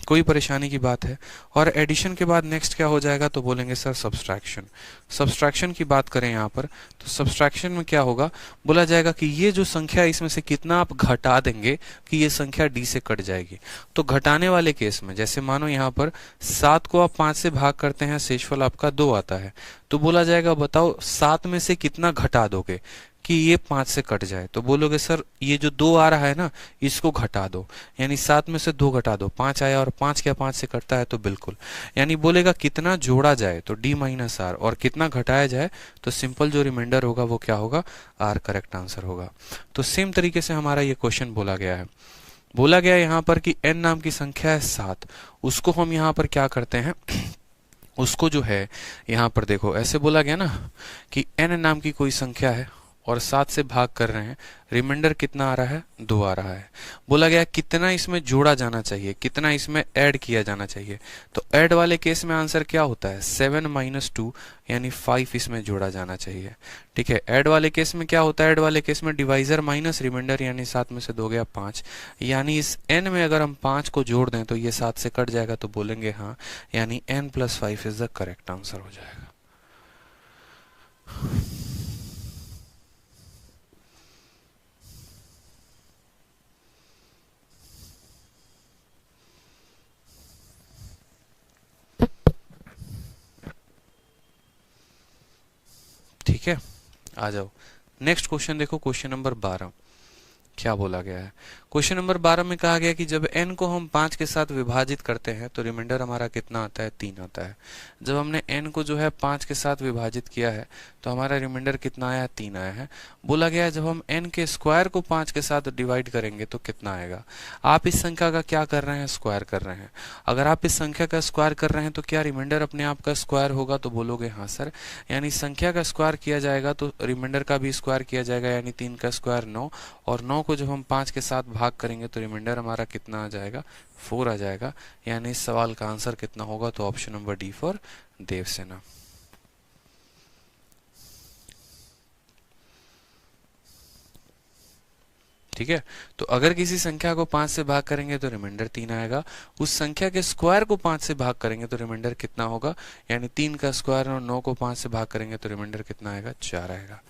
कोई परेशानी की बात है? और एडिशन के बाद नेक्स्ट क्या हो जाएगा? तो बोलेंगे सर सब्सट्रैक्शन। सब्सट्रैक्शन की बात करें यहाँ पर, तो सब्सट्रैक्शन में क्या होगा? बोला जाएगा कि ये जो संख्या है इसमें से कितना आप घटा देंगे कि ये संख्या d से कट जाएगी। तो घटाने वाले केस में जैसे मानो यहाँ पर 7 को आप 5 से भाग करते हैं, शेषफल आपका 2 आता है, तो बोला जाएगा बताओ 7 में से कितना घटा दोगे कि ये 5 से कट जाए? तो बोलोगे सर ये जो 2 आ रहा है ना, इसको घटा दो, यानी 7 में से 2 घटा दो, 5 आया, और 5 क्या 5 से कटता है? तो बिल्कुल, यानी बोलेगा कितना जोड़ा जाए तो d माइनस आर, और कितना घटाया जाए तो सिंपल जो रिमाइंडर होगा वो क्या होगा? r करेक्ट आंसर होगा। तो सेम तरीके से हमारा ये क्वेश्चन बोला गया है। बोला गया यहाँ पर कि n नाम की संख्या है 7, उसको हम यहाँ पर क्या करते हैं, उसको जो है यहाँ पर देखो ऐसे बोला गया ना कि n नाम की कोई संख्या है और 7 से भाग कर रहे हैं, रिमाइंडर कितना आ रहा है? 2 आ रहा है। बोला गया कितना इसमें जोड़ा जाना चाहिए, कितना इसमें ऐड किया जाना चाहिए। तो ऐड वाले केस में आंसर क्या होता है? 7 माइनस 2 यानी 5 इसमें जोड़ा जाना चाहिए। ठीक है, ऐड वाले केस में क्या होता है? ऐड वाले केस में डिवाइजर माइनस रिमाइंडर, यानी 7 में से 2 गया 5, यानी इस n में अगर हम 5 को जोड़ दें तो ये 7 से कट जाएगा, तो बोलेंगे हाँ, यानी n plus 5 is the correct answer हो जाएगा। ठीक है, आ जाओ नेक्स्ट क्वेश्चन देखो, क्वेश्चन नंबर 12 क्या बोला गया है। क्वेश्चन नंबर 12 में कहा गया कि जब n को हम 5 के साथ विभाजित करते हैं तो रिमाइंडर हमारा कितना आता है? 3 आता है। जब हमने n को जो है 5 के साथ विभाजित किया है तो हमारा रिमाइंडर कितना आया? 3 आया है। बोला गया है जब हम n के स्क्वायर को 5 के साथ डिवाइड करेंगे तो कितना आएगा? आप इस संख्या का क्या कर रहे हैं? स्क्वायर कर रहे हैं। अगर आप इस संख्या का स्क्वायर कर रहे हैं तो क्या रिमाइंडर अपने आप का स्क्वायर होगा? तो बोलोगे हाँ सर, यानी संख्या का स्क्वायर किया जाएगा तो रिमाइंडर का भी स्क्वायर किया जाएगा, यानी 3 का स्क्वायर 9, और 9 को जब हम 5 के साथ भाग करेंगे तो रिमाइंडर हमारा कितना आ जाएगा? 4 आ जाएगा। यानी इस सवाल का आंसर कितना होगा? तो option number D for Devsena. ठीक है, तो अगर किसी संख्या को 5 से भाग करेंगे तो रिमाइंडर 3 आएगा, उस संख्या के स्क्वायर को 5 से भाग करेंगे तो रिमाइंडर कितना होगा? यानी 3 का स्क्वायर, और 9 को 5 से भाग करेंगे तो रिमाइंडर कितना आएगा? 4 आएगा।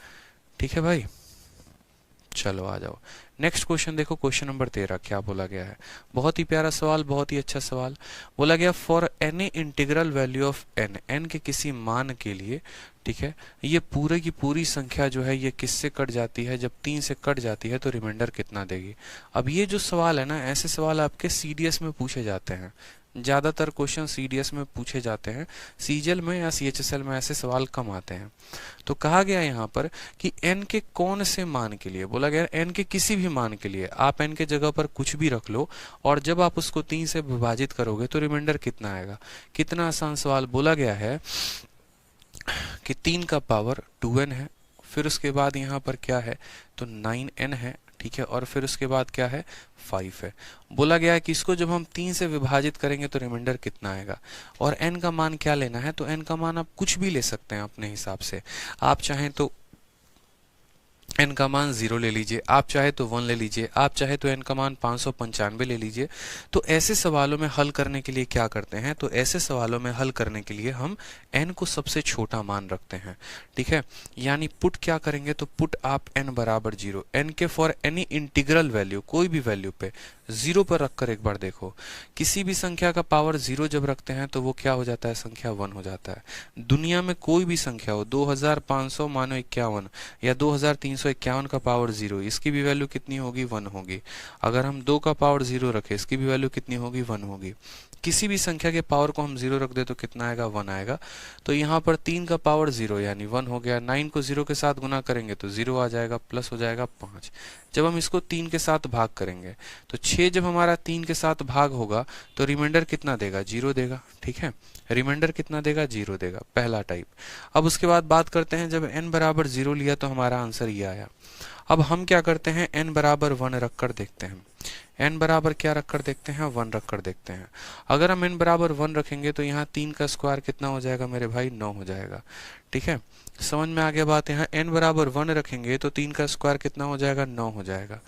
ठीक है भाई, चलो आ जाओ, नेक्स्ट क्वेश्चन देखो, क्वेश्चन नंबर 13 क्या बोला गया है। बहुत ही प्यारा सवाल, बहुत ही अच्छा सवाल। बोला गया for any integral value of n, n के किसी मान के लिए, ठीक है, ये पूरे की पूरी संख्या जो है ये किससे कट जाती है, जब 3 से कट जाती है तो रिमाइंडर कितना देगी। अब ये जो सवाल है ना, ऐसे सवाल आपके सीडीएस में पूछे जाते हैं, ज्यादातर क्वेश्चन सीडीएस में पूछे जाते हैं, सीजीएल में या सीएचएसएल में ऐसे सवाल कम आते हैं। तो कहा गया यहाँ पर कि n के कौन से मान के लिए, बोला गया n के किसी भी मान के लिए आप n के जगह पर कुछ भी रख लो और जब आप उसको 3 से विभाजित करोगे तो रिमाइंडर कितना आएगा। कितना आसान सवाल। बोला गया है कि 3 का पावर 2n है, फिर उसके बाद यहाँ पर क्या है तो 9n है, ठीक है, और फिर उसके बाद क्या है 5 है। बोला गया है कि इसको जब हम 3 से विभाजित करेंगे तो रिमाइंडर कितना आएगा, और n का मान क्या लेना है, तो n का मान आप कुछ भी ले सकते हैं अपने हिसाब से। आप चाहें तो n का मान 0 ले लीजिए, आप चाहे तो 1 ले लीजिए, आप चाहे तो n का मान 595 ले लीजिए। तो ऐसे सवालों में हल करने के लिए क्या करते हैं, तो ऐसे सवालों में हल करने के लिए हम n को सबसे छोटा मान रखते हैं, ठीक है। यानी पुट क्या करेंगे, तो पुट आप n बराबर 0, n के फॉर एनी इंटीग्रल वैल्यू, कोई भी वैल्यू पे 0 पर रखकर एक बार देखो, किसी भी संख्या का पावर 0 जब रखते हैं तो वो क्या हो जाता है, संख्या 1 हो जाता है। दुनिया में कोई भी संख्या हो, 2500 मानो 51 या 2351 का पावर 0, इसकी भी वैल्यू कितनी होगी, 1 होगी। अगर हम 2 का पावर 0 रखें, इसकी भी वैल्यू कितनी होगी, 1 होगी। किसी भी संख्या के पावर को हम 0 रख दे तो कितना आएगा, 1 आएगा। तो यहाँ पर 3 का पावर 0 यानी 1 हो गया, 9 को 0 के साथ गुना करेंगे तो 0 आ जाएगा, प्लस हो जाएगा 5। जब हम इसको 3 के साथ भाग करेंगे तो 6 जब हमारा 3 के साथ भाग होगा तो रिमाइंडर कितना देगा, 0 देगा, ठीक है। रिमाइंडर कितना देगा, 0 देगा, पहला टाइप। अब उसके बाद बात करते हैं, जब n बराबर 0 लिया तो हमारा आंसर ये आया। अब हम क्या करते हैं, n बराबर 1 रखकर देखते हैं। n बराबर क्या रखकर देखते हैं, 1 रखकर देखते हैं। अगर हम n बराबर 1 रखेंगे तो यहाँ 3 का स्क्वायर कितना हो जाएगा मेरे भाई, 9 हो जाएगा, ठीक है। समझ में आ गया बात। यहाँ n बराबर 1 रखेंगे तो 3 का स्क्वायर कितना हो जाएगा, 9 हो जाएगा।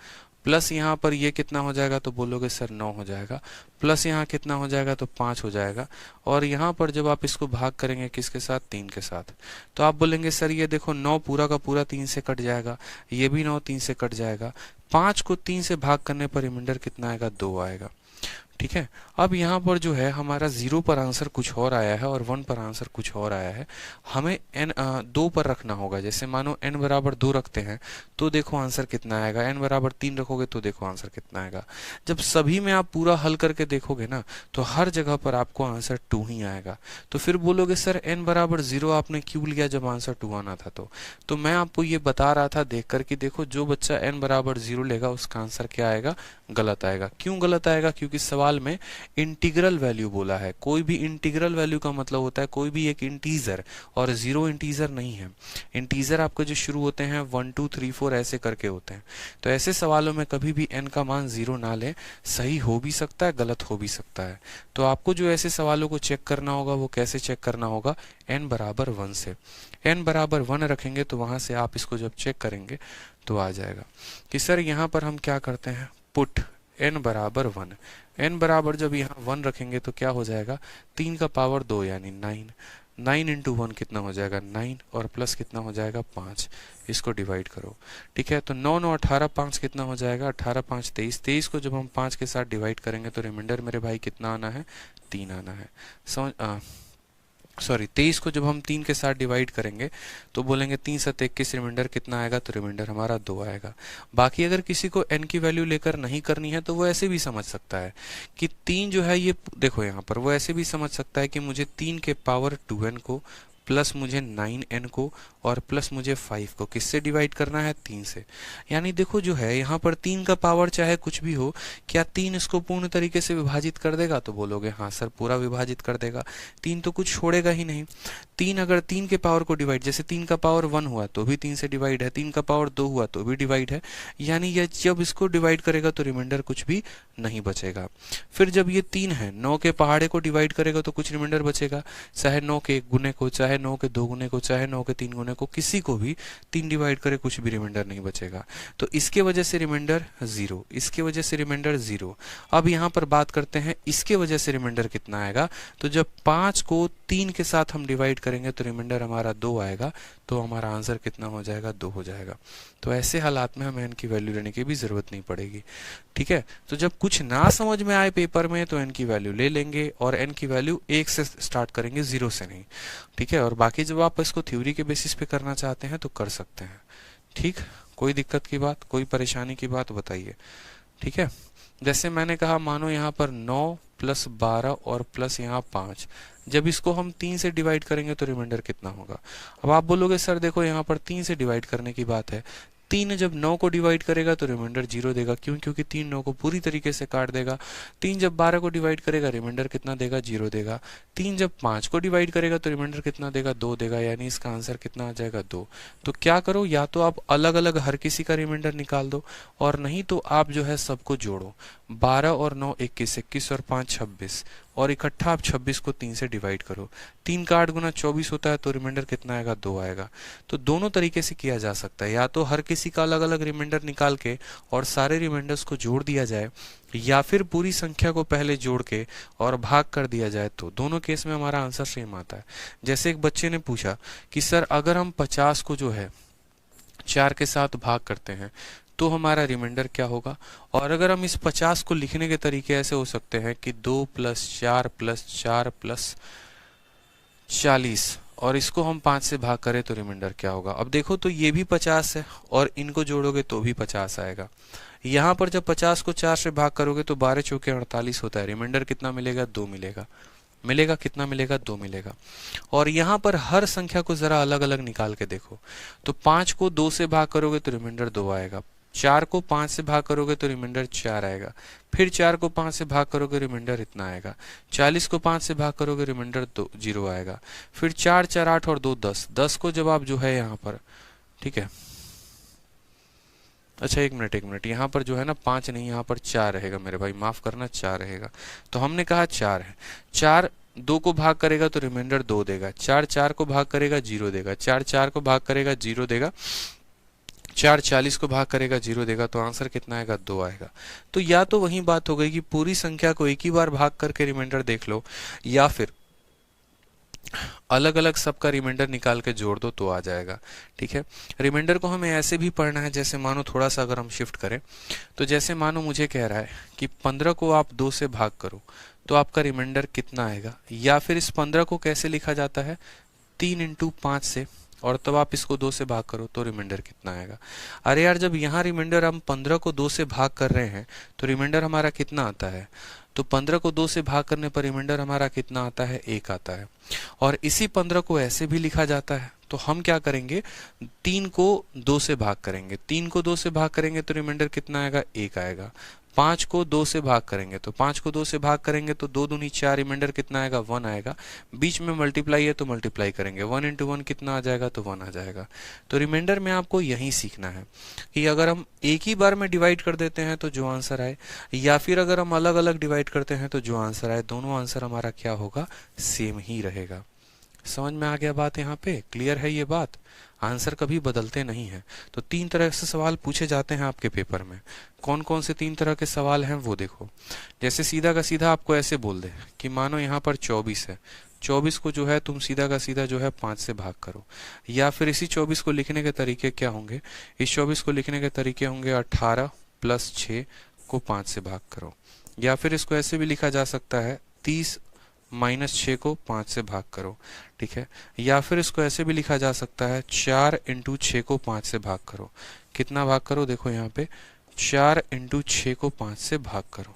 प्लस यहाँ पर ये कितना हो जाएगा, तो बोलोगे सर 9 हो जाएगा, प्लस यहाँ कितना हो जाएगा, तो 5 हो जाएगा। और यहाँ पर जब आप इसको भाग करेंगे किसके साथ, 3 के साथ, तो आप बोलेंगे सर ये देखो 9 पूरा का पूरा 3 से कट जाएगा, ये भी 9 3 से कट जाएगा, 5 को 3 से भाग करने पर रिमाइंडर कितना आएगा, 2 आएगा, ठीक है। अब यहाँ पर जो है हमारा 0 पर आंसर कुछ और आया है और 1 पर आंसर कुछ और आया है। हमें n 2 पर रखना होगा। जैसे मानो n बराबर 2 रखते हैं तो देखो आंसर कितना आएगा, n बराबर 3 रखोगे तो देखो आंसर कितना आएगा। जब सभी में आप पूरा हल करके देखोगे ना तो हर जगह पर आपको आंसर 2 ही आएगा। तो फिर बोलोगे सर n बराबर 0 आपने क्यों लिया जब आंसर 2 आना था। तो मैं आपको ये बता रहा था देख कर कि देखो जो बच्चा n बराबर 0 लेगा उसका आंसर क्या आएगा, गलत आएगा। क्यों गलत आएगा, क्योंकि सवाल में इंटीग्रल वैल्यू बोला है। कोई भी इंटीग्रल वैल्यू का मतलब होता है कोई भी एक इंटीजर, और 0 इंटीजर नहीं है। इंटीजर आपके जो शुरू होते हैं 1 2 3 4 ऐसे करके होते हैं। तो ऐसे सवालों में कभी भी n का मान 0 ना लें, सही हो भी सकता है गलत हो भी सकता है। तो आपको जो ऐसे सवालों को चेक करना होगा वो कैसे चेक करना होगा, n बराबर 1 से। n बराबर 1 रखेंगे तो वहां से आप इसको जब चेक करेंगे तो आ जाएगा कि सर यहाँ पर हम क्या करते हैं, पुट n बराबर 1। n बराबर जब यहाँ 1 रखेंगे तो क्या हो जाएगा, 3 का पावर 2 यानी 9, 9 इंटू 1 कितना हो जाएगा 9, और प्लस कितना हो जाएगा 5। इसको डिवाइड करो, ठीक है। तो 9 9 18, 5 कितना हो जाएगा, 18 5 23। 23 को जब हम 5 के साथ डिवाइड करेंगे तो रिमाइंडर मेरे भाई कितना आना है, 3 आना है। समझ 23 को जब हम 3 के साथ डिवाइड करेंगे तो बोलेंगे 3 7 21, रिमाइंडर कितना आएगा, तो रिमाइंडर हमारा 2 आएगा। बाकी अगर किसी को n की वैल्यू लेकर नहीं करनी है तो वो ऐसे भी समझ सकता है कि 3 जो है ये देखो यहाँ पर वो ऐसे भी समझ सकता है कि मुझे 3 के पावर 2n को प्लस मुझे 9n को और प्लस मुझे 5 को किससे डिवाइड करना है, 3 से। यानी देखो जो है यहाँ पर 3 का पावर चाहे कुछ भी हो, क्या 3 इसको पूर्ण तरीके से विभाजित कर देगा, तो बोलोगे हाँ सर पूरा विभाजित कर देगा। 3 तो कुछ छोड़ेगा ही नहीं। 3 अगर 3 के पावर को डिवाइड, जैसे 3 का पावर 1 हुआ तो भी 3 से डिवाइड है, 3 का पावर 2 हुआ तो भी डिवाइड है। यानी ये जब इसको डिवाइड करेगा तो रिमाइंडर कुछ भी नहीं बचेगा। फिर जब ये 3 है 9 के पहाड़े को डिवाइड करेगा तो कुछ रिमाइंडर बचेगा, चाहे 9 के गुने को चाहे चाहे 9 के 2 गुने को, चाहे 9 के 3 गुने को, किसी को भी 3 डिवाइड करे कुछ भी रिमाइंडर नहीं बचेगा। तो इसके वजह से रिमाइंडर 0, इसके वजह से रिमाइंडर 0। अब यहाँ पर बात करते हैं इसके वजह से रिमाइंडर कितना आएगा। तो जब 5 को 3 के साथ हम डिवाइड करेंगे तो रिमाइंडर हमारा 2 आएगा, तो हमारा आंसर कितना हो जाएगा, 2 हो जाएगा। तो ऐसे हालात में हमें n की वैल्यू लेने की भी जरूरत नहीं पड़ेगी। ठीक है, तो जब कुछ ना समझ में आए पेपर में तो n की वैल्यू ले लेंगे, और n की वैल्यू 1 से स्टार्ट करेंगे, 0 से नहीं। ठीक है, और बाकी जब आप इसको थ्योरी के बेसिस पे करना चाहते हैं तो कर सकते हैं। ठीक, कोई दिक्कत की बात, कोई परेशानी की बात बताइए। ठीक है, जैसे मैंने कहा, मानो यहाँ पर 9 प्लस 12 और प्लस यहाँ 5, जब इसको हम 3 से डिवाइड करेंगे तो रिमाइंडर कितना होगा। अब आप बोलोगे सर देखो यहाँ पर 3 से डिवाइड करने की बात है, 3 जब 9 को डिवाइड करेगा तो रिमाइंडर 0 देगा। क्यों? क्योंकि 3 9 को पूरी तरीके से काट देगा। 3 जब 12 को डिवाइड करेगा रिमाइंडर कितना देगा, 0 देगा। 3 जब 5 को डिवाइड करेगा तो रिमाइंडर कितना देगा, 2 देगा। यानी इसका आंसर कितना आ जाएगा, 2। तो क्या करो, या तो आप अलग अलग हर किसी का रिमाइंडर निकाल दो, और नहीं तो आप जो है सबको जोड़ो। 12 और 9 21, 21 और 5 26, और इकट्ठा आप 26 को 3 से डिवाइड करो। 3 का 8 गुना 24 होता है, तो रिमाइंडर कितना आएगा, 2 आएगा। तो दोनों तरीके से किया जा सकता है, या तो हर किसी का अलग अलग रिमाइंडर निकाल के और सारे रिमाइंडर्स को जोड़ दिया जाए, या फिर पूरी संख्या को पहले जोड़ के और भाग कर दिया जाए। तो दोनों केस में हमारा आंसर सेम आता है। जैसे एक बच्चे ने पूछा कि सर अगर हम 50 को जो है 4 के साथ भाग करते हैं तो हमारा रिमाइंडर क्या होगा। और अगर हम इस 50 को लिखने के तरीके ऐसे हो सकते हैं कि 2 + 4 + 4 + 40, और इसको हम 5 से भाग करें तो रिमाइंडर क्या होगा। अब देखो, तो ये भी 50 है और इनको जोड़ोगे तो भी 50 आएगा। यहाँ पर जब 50 को 4 से भाग करोगे तो 12 चौके 48 होता है। रिमाइंडर कितना मिलेगा, 2 मिलेगा। मिलेगा कितना मिलेगा, 2 मिलेगा। और यहाँ पर हर संख्या को जरा अलग अलग निकाल के देखो। तो 5 को 2 से भाग करोगे तो रिमाइंडर 2 आएगा। 4 को 5 से भाग करोगे तो रिमाइंडर 4 आएगा। फिर 4 को 5 से भाग करोगे रिमाइंडर इतना आएगा। 40 को 5 से भाग करोगे रिमाइंडर 0 आएगा। फिर 4 4 8 और 2 10, 10 को जब आप जो है यहाँ पर, ठीक है, अच्छा एक मिनट, यहाँ पर जो है ना 5 नहीं, यहाँ पर 4 रहेगा मेरे भाई, माफ करना, 4 रहेगा। तो हमने कहा 4 है, 4 2 को भाग करेगा तो रिमाइंडर 2 देगा। 4 4 को भाग करेगा 0 देगा। 4 4 को भाग करेगा 0 देगा। 4 40 को भाग करेगा 0 देगा। तो आंसर कितना आएगा, 2 आएगा। तो या तो वही बात हो गई कि पूरी संख्या को एक ही बार भाग करके रिमाइंडर देख लो, या फिर अलग अलग सबका रिमाइंडर निकाल के जोड़ दो तो आ जाएगा। ठीक है, रिमाइंडर को हमें ऐसे भी पढ़ना है, जैसे मानो थोड़ा सा अगर हम शिफ्ट करें, तो जैसे मानो मुझे कह रहा है कि 15 को आप 2 से भाग करो तो आपका रिमाइंडर कितना आएगा। या फिर इस 15 को कैसे लिखा जाता है, 3 × 5 से, और तब आप इसको 2 से भाग करो तो रिमाइंडर कितना आएगा। अरे यार, जब यहाँ रिमाइंडर हम 15 को 2 से भाग कर रहे हैं तो रिमाइंडर हमारा कितना आता है, तो 15 को 2 से भाग करने पर रिमाइंडर हमारा कितना आता है, 1 आता है। और इसी 15 को ऐसे भी लिखा जाता है, तो हम क्या करेंगे, 3 को 2 से भाग करेंगे। 3 को 2 से भाग करेंगे तो रिमाइंडर कितना आएगा, 1 आएगा। 5 को 2 से भाग करेंगे तो 5 को 2 से भाग करेंगे तो 2 दूनी 4, रिमाइंडर कितना आएगा, 1 आएगा। बीच में मल्टीप्लाई है तो मल्टीप्लाई करेंगे, 1 × 1 कितना आ जाएगा, तो 1 आ जाएगा। तो रिमाइंडर में आपको यही सीखना है कि अगर हम एक ही बार में डिवाइड कर देते हैं तो जो आंसर आए, या फिर अगर हम अलग अलग डिवाइड करते हैं तो जो आंसर आए, दोनों आंसर हमारा क्या होगा, सेम ही रहेगा। समझ में आ गया बात, यहाँ पे क्लियर है ये बात। आंसर कभी बदलते नहीं हैं। तो 3 तरह से सवाल पूछे जाते हैं आपके पेपर में। कौन कौन से 3 तरह के सवाल हैं वो देखो। जैसे सीधा का सीधा आपको ऐसे बोल दे कि मानो यहाँ पर 24 है, 24 को जो है तुम सीधा का सीधा जो है 5 से भाग करो। या फिर इसी 24 को लिखने के तरीके क्या होंगे, इस 24 को लिखने के तरीके होंगे 18 + 6 को 5 से भाग करो। या फिर इसको ऐसे भी लिखा जा सकता है 30 - 6 को 5 से भाग करो। ठीक है, या फिर इसको ऐसे भी लिखा जा सकता है 4 × 6 को 5 से भाग करो। कितना भाग करो, देखो यहाँ पे 4 × 6 को 5 से भाग करो।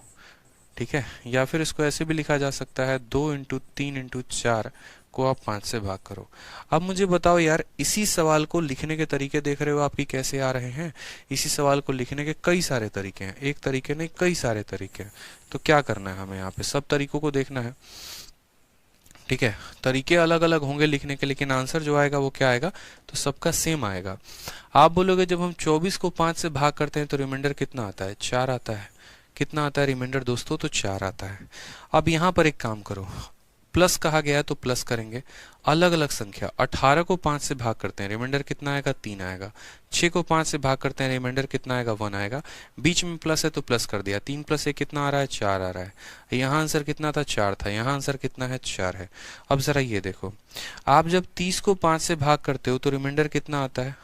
ठीक है, या फिर इसको ऐसे भी लिखा जा सकता है 2 × 3 × 4 को आप 5 से भाग करो। अब मुझे बताओ यार, इसी सवाल को लिखने के तरीके देख रहे हो आपकी कैसे आ रहे हैं। इसी सवाल को लिखने के कई सारे तरीके हैं, एक तरीके नहीं कई सारे तरीके हैं। तो क्या करना है हमें, यहाँ पे सब तरीकों को देखना है। ठीक है, तरीके अलग अलग होंगे लिखने के, लेकिन आंसर जो आएगा वो क्या आएगा, तो सबका सेम आएगा। आप बोलोगे जब हम 24 को 5 से भाग करते हैं तो रिमाइंडर कितना आता है, 4 आता है। कितना आता है रिमाइंडर दोस्तों, तो 4 आता है। अब यहाँ पर एक काम करो, प्लस कहा गया है तो प्लस करेंगे। अलग अलग संख्या, 18 को 5 से भाग करते हैं, रिमाइंडर कितना आएगा 3 आएगा। 6 को 5 से भाग करते हैं, रिमाइंडर कितना आएगा 1 आएगा। बीच में प्लस है तो प्लस कर दिया, 3 प्लस 1 कितना आ रहा है 4 आ रहा है। यहाँ आंसर कितना था 4 था, यहाँ आंसर कितना है 4 है। अब जरा ये देखो, आप जब 30 को 5 से भाग करते हो तो रिमाइंडर कितना आता है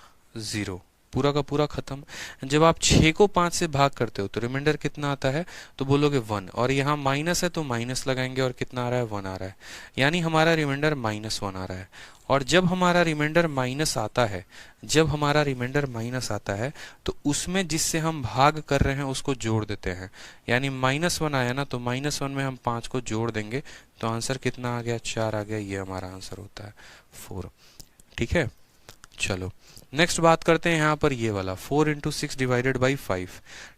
0, पूरा का पूरा खत्म। जब आप 6 को 5 से भाग करते हो तो रिमाइंडर कितना आता है, तो बोलोगे 1, और यहाँ माइनस है तो माइनस लगाएंगे और कितना आ रहा है 1 आ रहा है, यानी हमारा रिमाइंडर -1 आ रहा है। और जब हमारा रिमाइंडर माइनस आता है, जब हमारा रिमाइंडर माइनस आता है तो उसमें जिससे हम भाग कर रहे हैं उसको जोड़ देते हैं, यानी -1 आया ना तो -1 में हम 5 को जोड़ देंगे तो आंसर कितना आ गया 4 आ गया। ये हमारा आंसर होता है 4। ठीक है, चलो नेक्स्ट बात करते हैं यहाँ पर ये वाला 4 × 6 डिवाइडेड बाई 5।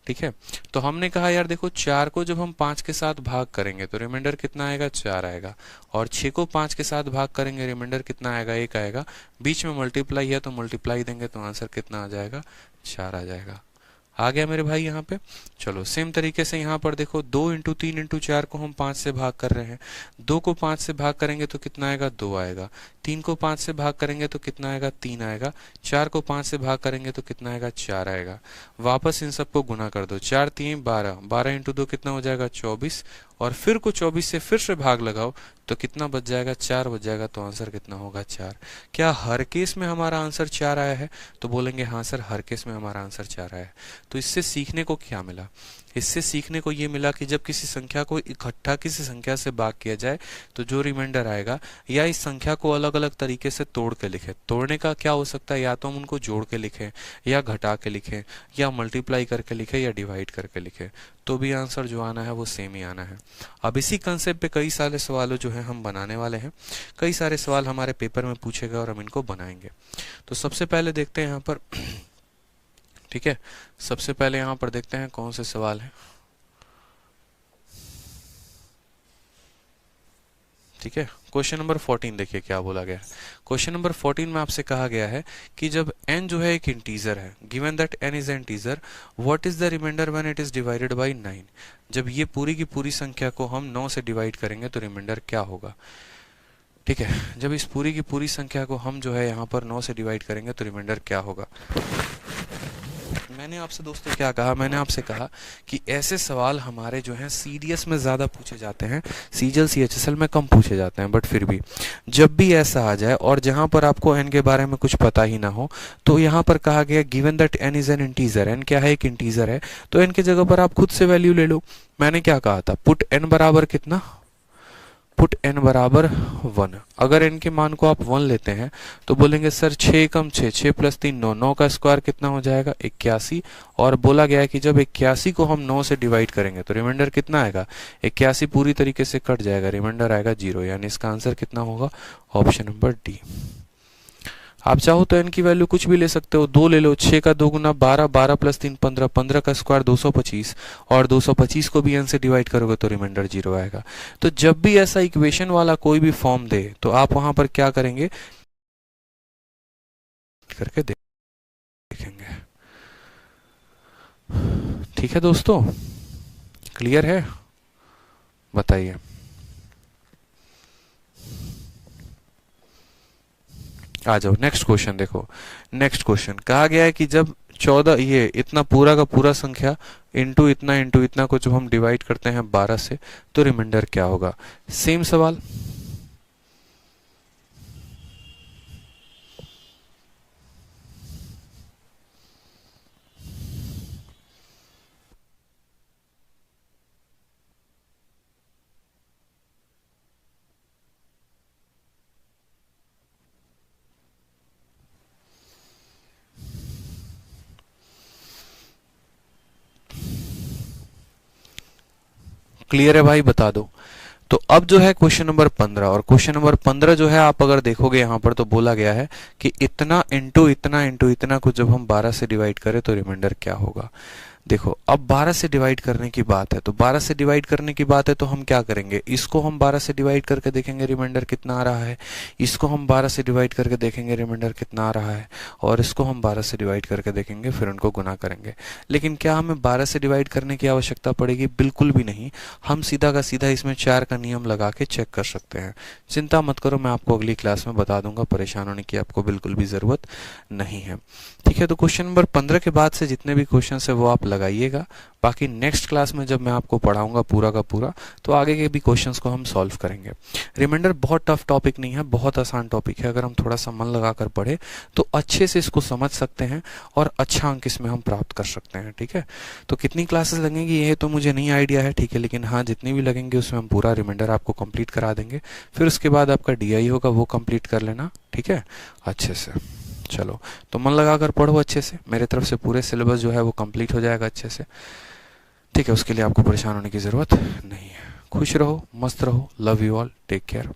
ठीक है, तो हमने कहा यार देखो 4 को जब हम 5 के साथ भाग करेंगे तो रिमाइंडर कितना आएगा 4 आएगा, और 6 को 5 के साथ भाग करेंगे रिमाइंडर कितना आएगा 1 आएगा। बीच में मल्टीप्लाई है तो मल्टीप्लाई देंगे तो आंसर कितना आ जाएगा 4 आ जाएगा। आ गया मेरे भाई यहाँ पे। चलो सेम तरीके से यहाँ पर देखो 2 × 3 × 4 को हम 5 से भाग कर रहे हैं, 2 को 5 से भाग करेंगे तो कितना आएगा 2 आएगा। 3 को 5 से भाग करेंगे तो कितना आएगा 3 आएगा। 4 को 5 से भाग करेंगे तो कितना आएगा 4 आएगा। वापस इन सबको गुना कर दो, 4 3 12, 12 × 2 कितना हो जाएगा 24, और फिर को 24 से फिर से भाग लगाओ तो कितना बच जाएगा 4 बच जाएगा, तो आंसर कितना होगा 4। क्या हर केस में हमारा आंसर 4 आया है, तो बोलेंगे हाँ सर हर केस में हमारा आंसर 4 आया है। तो इससे सीखने को क्या मिला, इससे सीखने को ये मिला कि जब किसी संख्या को इकट्ठा किसी संख्या से भाग किया जाए तो जो रिमाइंडर आएगा, या इस संख्या को अलग अलग तरीके से तोड़ के लिखें। तोड़ने का क्या हो सकता है, या तो हम उनको जोड़ के लिखें, या घटा के लिखें, या मल्टीप्लाई करके लिखें, या डिवाइड करके लिखें, तो भी आंसर जो आना है वो सेम ही आना है। अब इसी कंसेप्ट पे कई सारे सवालों जो है हम बनाने वाले हैं। कई सारे सवाल हमारे पेपर में पूछे गए और हम इनको बनाएंगे। तो सबसे पहले देखते हैं यहाँ पर ठीक है, सबसे पहले यहाँ पर देखते हैं कौन से सवाल हैं। ठीक है, क्वेश्चन नंबर 14 देखिए क्या बोला गया है। क्वेश्चन नंबर 14 में आपसे कहा गया है कि जब n जो है एक इंटीजर है, given that n is an integer, what is the remainder when it is divided by 9। जब ये पूरी की पूरी संख्या को हम 9 से डिवाइड करेंगे तो रिमाइंडर क्या होगा। ठीक है, जब इस पूरी की पूरी संख्या को हम जो है यहाँ पर 9 से डिवाइड करेंगे तो रिमाइंडर क्या होगा। मैंने आपसे दोस्तों क्या कहा, मैंने आपसे कहा कि ऐसे सवाल हमारे जो हैं सीडीएस में ज़्यादा पूछे जाते हैं, सीजीएल सीएचएसएल में कम पूछे जाते हैं। बट फिर भी जब भी ऐसा आ जाए और जहां पर आपको एन के बारे में कुछ पता ही ना हो, तो यहाँ पर कहा गया given that n is an integer, n क्या है एक इंटीजर है, तो एन की जगह पर आप खुद से वैल्यू ले लो। मैंने क्या कहा था, पुट एन बराबर कितना, पुट n बराबर 1। अगर n के मान को आप 1 लेते हैं तो बोलेंगे सर 6 कम 6, 6 प्लस 3 9, 9 का स्क्वायर कितना हो जाएगा 81। और बोला गया है कि जब 81 को हम 9 से डिवाइड करेंगे तो रिमाइंडर कितना आएगा 81 पूरी तरीके से कट जाएगा, रिमाइंडर आएगा 0, यानी इसका आंसर कितना होगा ऑप्शन नंबर डी। आप चाहो तो n की वैल्यू कुछ भी ले सकते हो, 2 ले लो, 6 का 2 गुना 12, 12 प्लस 3 15, 15 का स्क्वायर 225, और 225 को भी n से डिवाइड करोगे तो रिमाइंडर 0 आएगा। तो जब भी ऐसा इक्वेशन वाला कोई भी फॉर्म दे तो आप वहां पर क्या करेंगे करके देखेंगे। ठीक है दोस्तों, क्लियर है, बताइए। आ जाओ नेक्स्ट क्वेश्चन देखो। नेक्स्ट क्वेश्चन कहा गया है कि जब 14 ये इतना पूरा का पूरा संख्या इंटू इतना को जब हम डिवाइड करते हैं 12 से तो रिमाइंडर क्या होगा। सेम सवाल, क्लियर है भाई, बता दो। तो अब जो है क्वेश्चन नंबर 15, और क्वेश्चन नंबर 15 जो है आप अगर देखोगे यहाँ पर तो बोला गया है कि इतना इंटू इतना को जब हम 12 से डिवाइड करें तो रिमाइंडर क्या होगा। देखो अब 12 से डिवाइड करने की बात है, तो 12 से डिवाइड करने की बात है तो हम क्या करेंगे, इसको हम 12 से डिवाइड करके देखेंगे रिमाइंडर कितना आ रहा है, इसको हम 12 से डिवाइड करके देखेंगे रिमाइंडर कितना आ रहा है, और इसको हम 12 से डिवाइड करके देखेंगे, फिर उनको गुना करेंगे। लेकिन क्या हमें 12 से डिवाइड करने की आवश्यकता पड़ेगी? बिल्कुल भी नहीं। हम सीधा का सीधा इसमें 4 का नियम लगा के चेक कर सकते हैं। चिंता मत करो, मैं आपको अगली क्लास में बता दूंगा, परेशान होने की आपको बिल्कुल भी ज़रूरत नहीं है। ठीक है, तो क्वेश्चन नंबर 15 के बाद से जितने भी क्वेश्चन है वो आप लगाइएगा। बाकी नेक्स्ट क्लास में जब मैं आपको पढ़ाऊंगा पूरा का पूरा, तो आगे के भी क्वेश्चंस को हम सॉल्व करेंगे। रिमाइंडर बहुत टफ टॉपिक नहीं है, बहुत आसान टॉपिक है। अगर हम थोड़ा सा मन लगाकर पढ़े तो अच्छे से इसको समझ सकते हैं और अच्छा अंक इसमें हम प्राप्त कर सकते हैं। ठीक है, तो कितनी क्लासेस लगेंगी ये तो मुझे नहीं आइडिया है। ठीक है, लेकिन हाँ जितनी भी लगेंगे उसमें हम पूरा रिमाइंडर आपको कंप्लीट करा देंगे। फिर उसके बाद आपका डीआई होगा, वो कंप्लीट कर लेना। ठीक है, अच्छे से। चलो, तो मन लगाकर पढ़ो अच्छे से, मेरे तरफ से पूरे सिलेबस जो है वो कंप्लीट हो जाएगा अच्छे से। ठीक है, उसके लिए आपको परेशान होने की ज़रूरत नहीं है। खुश रहो, मस्त रहो। Love you all, take care.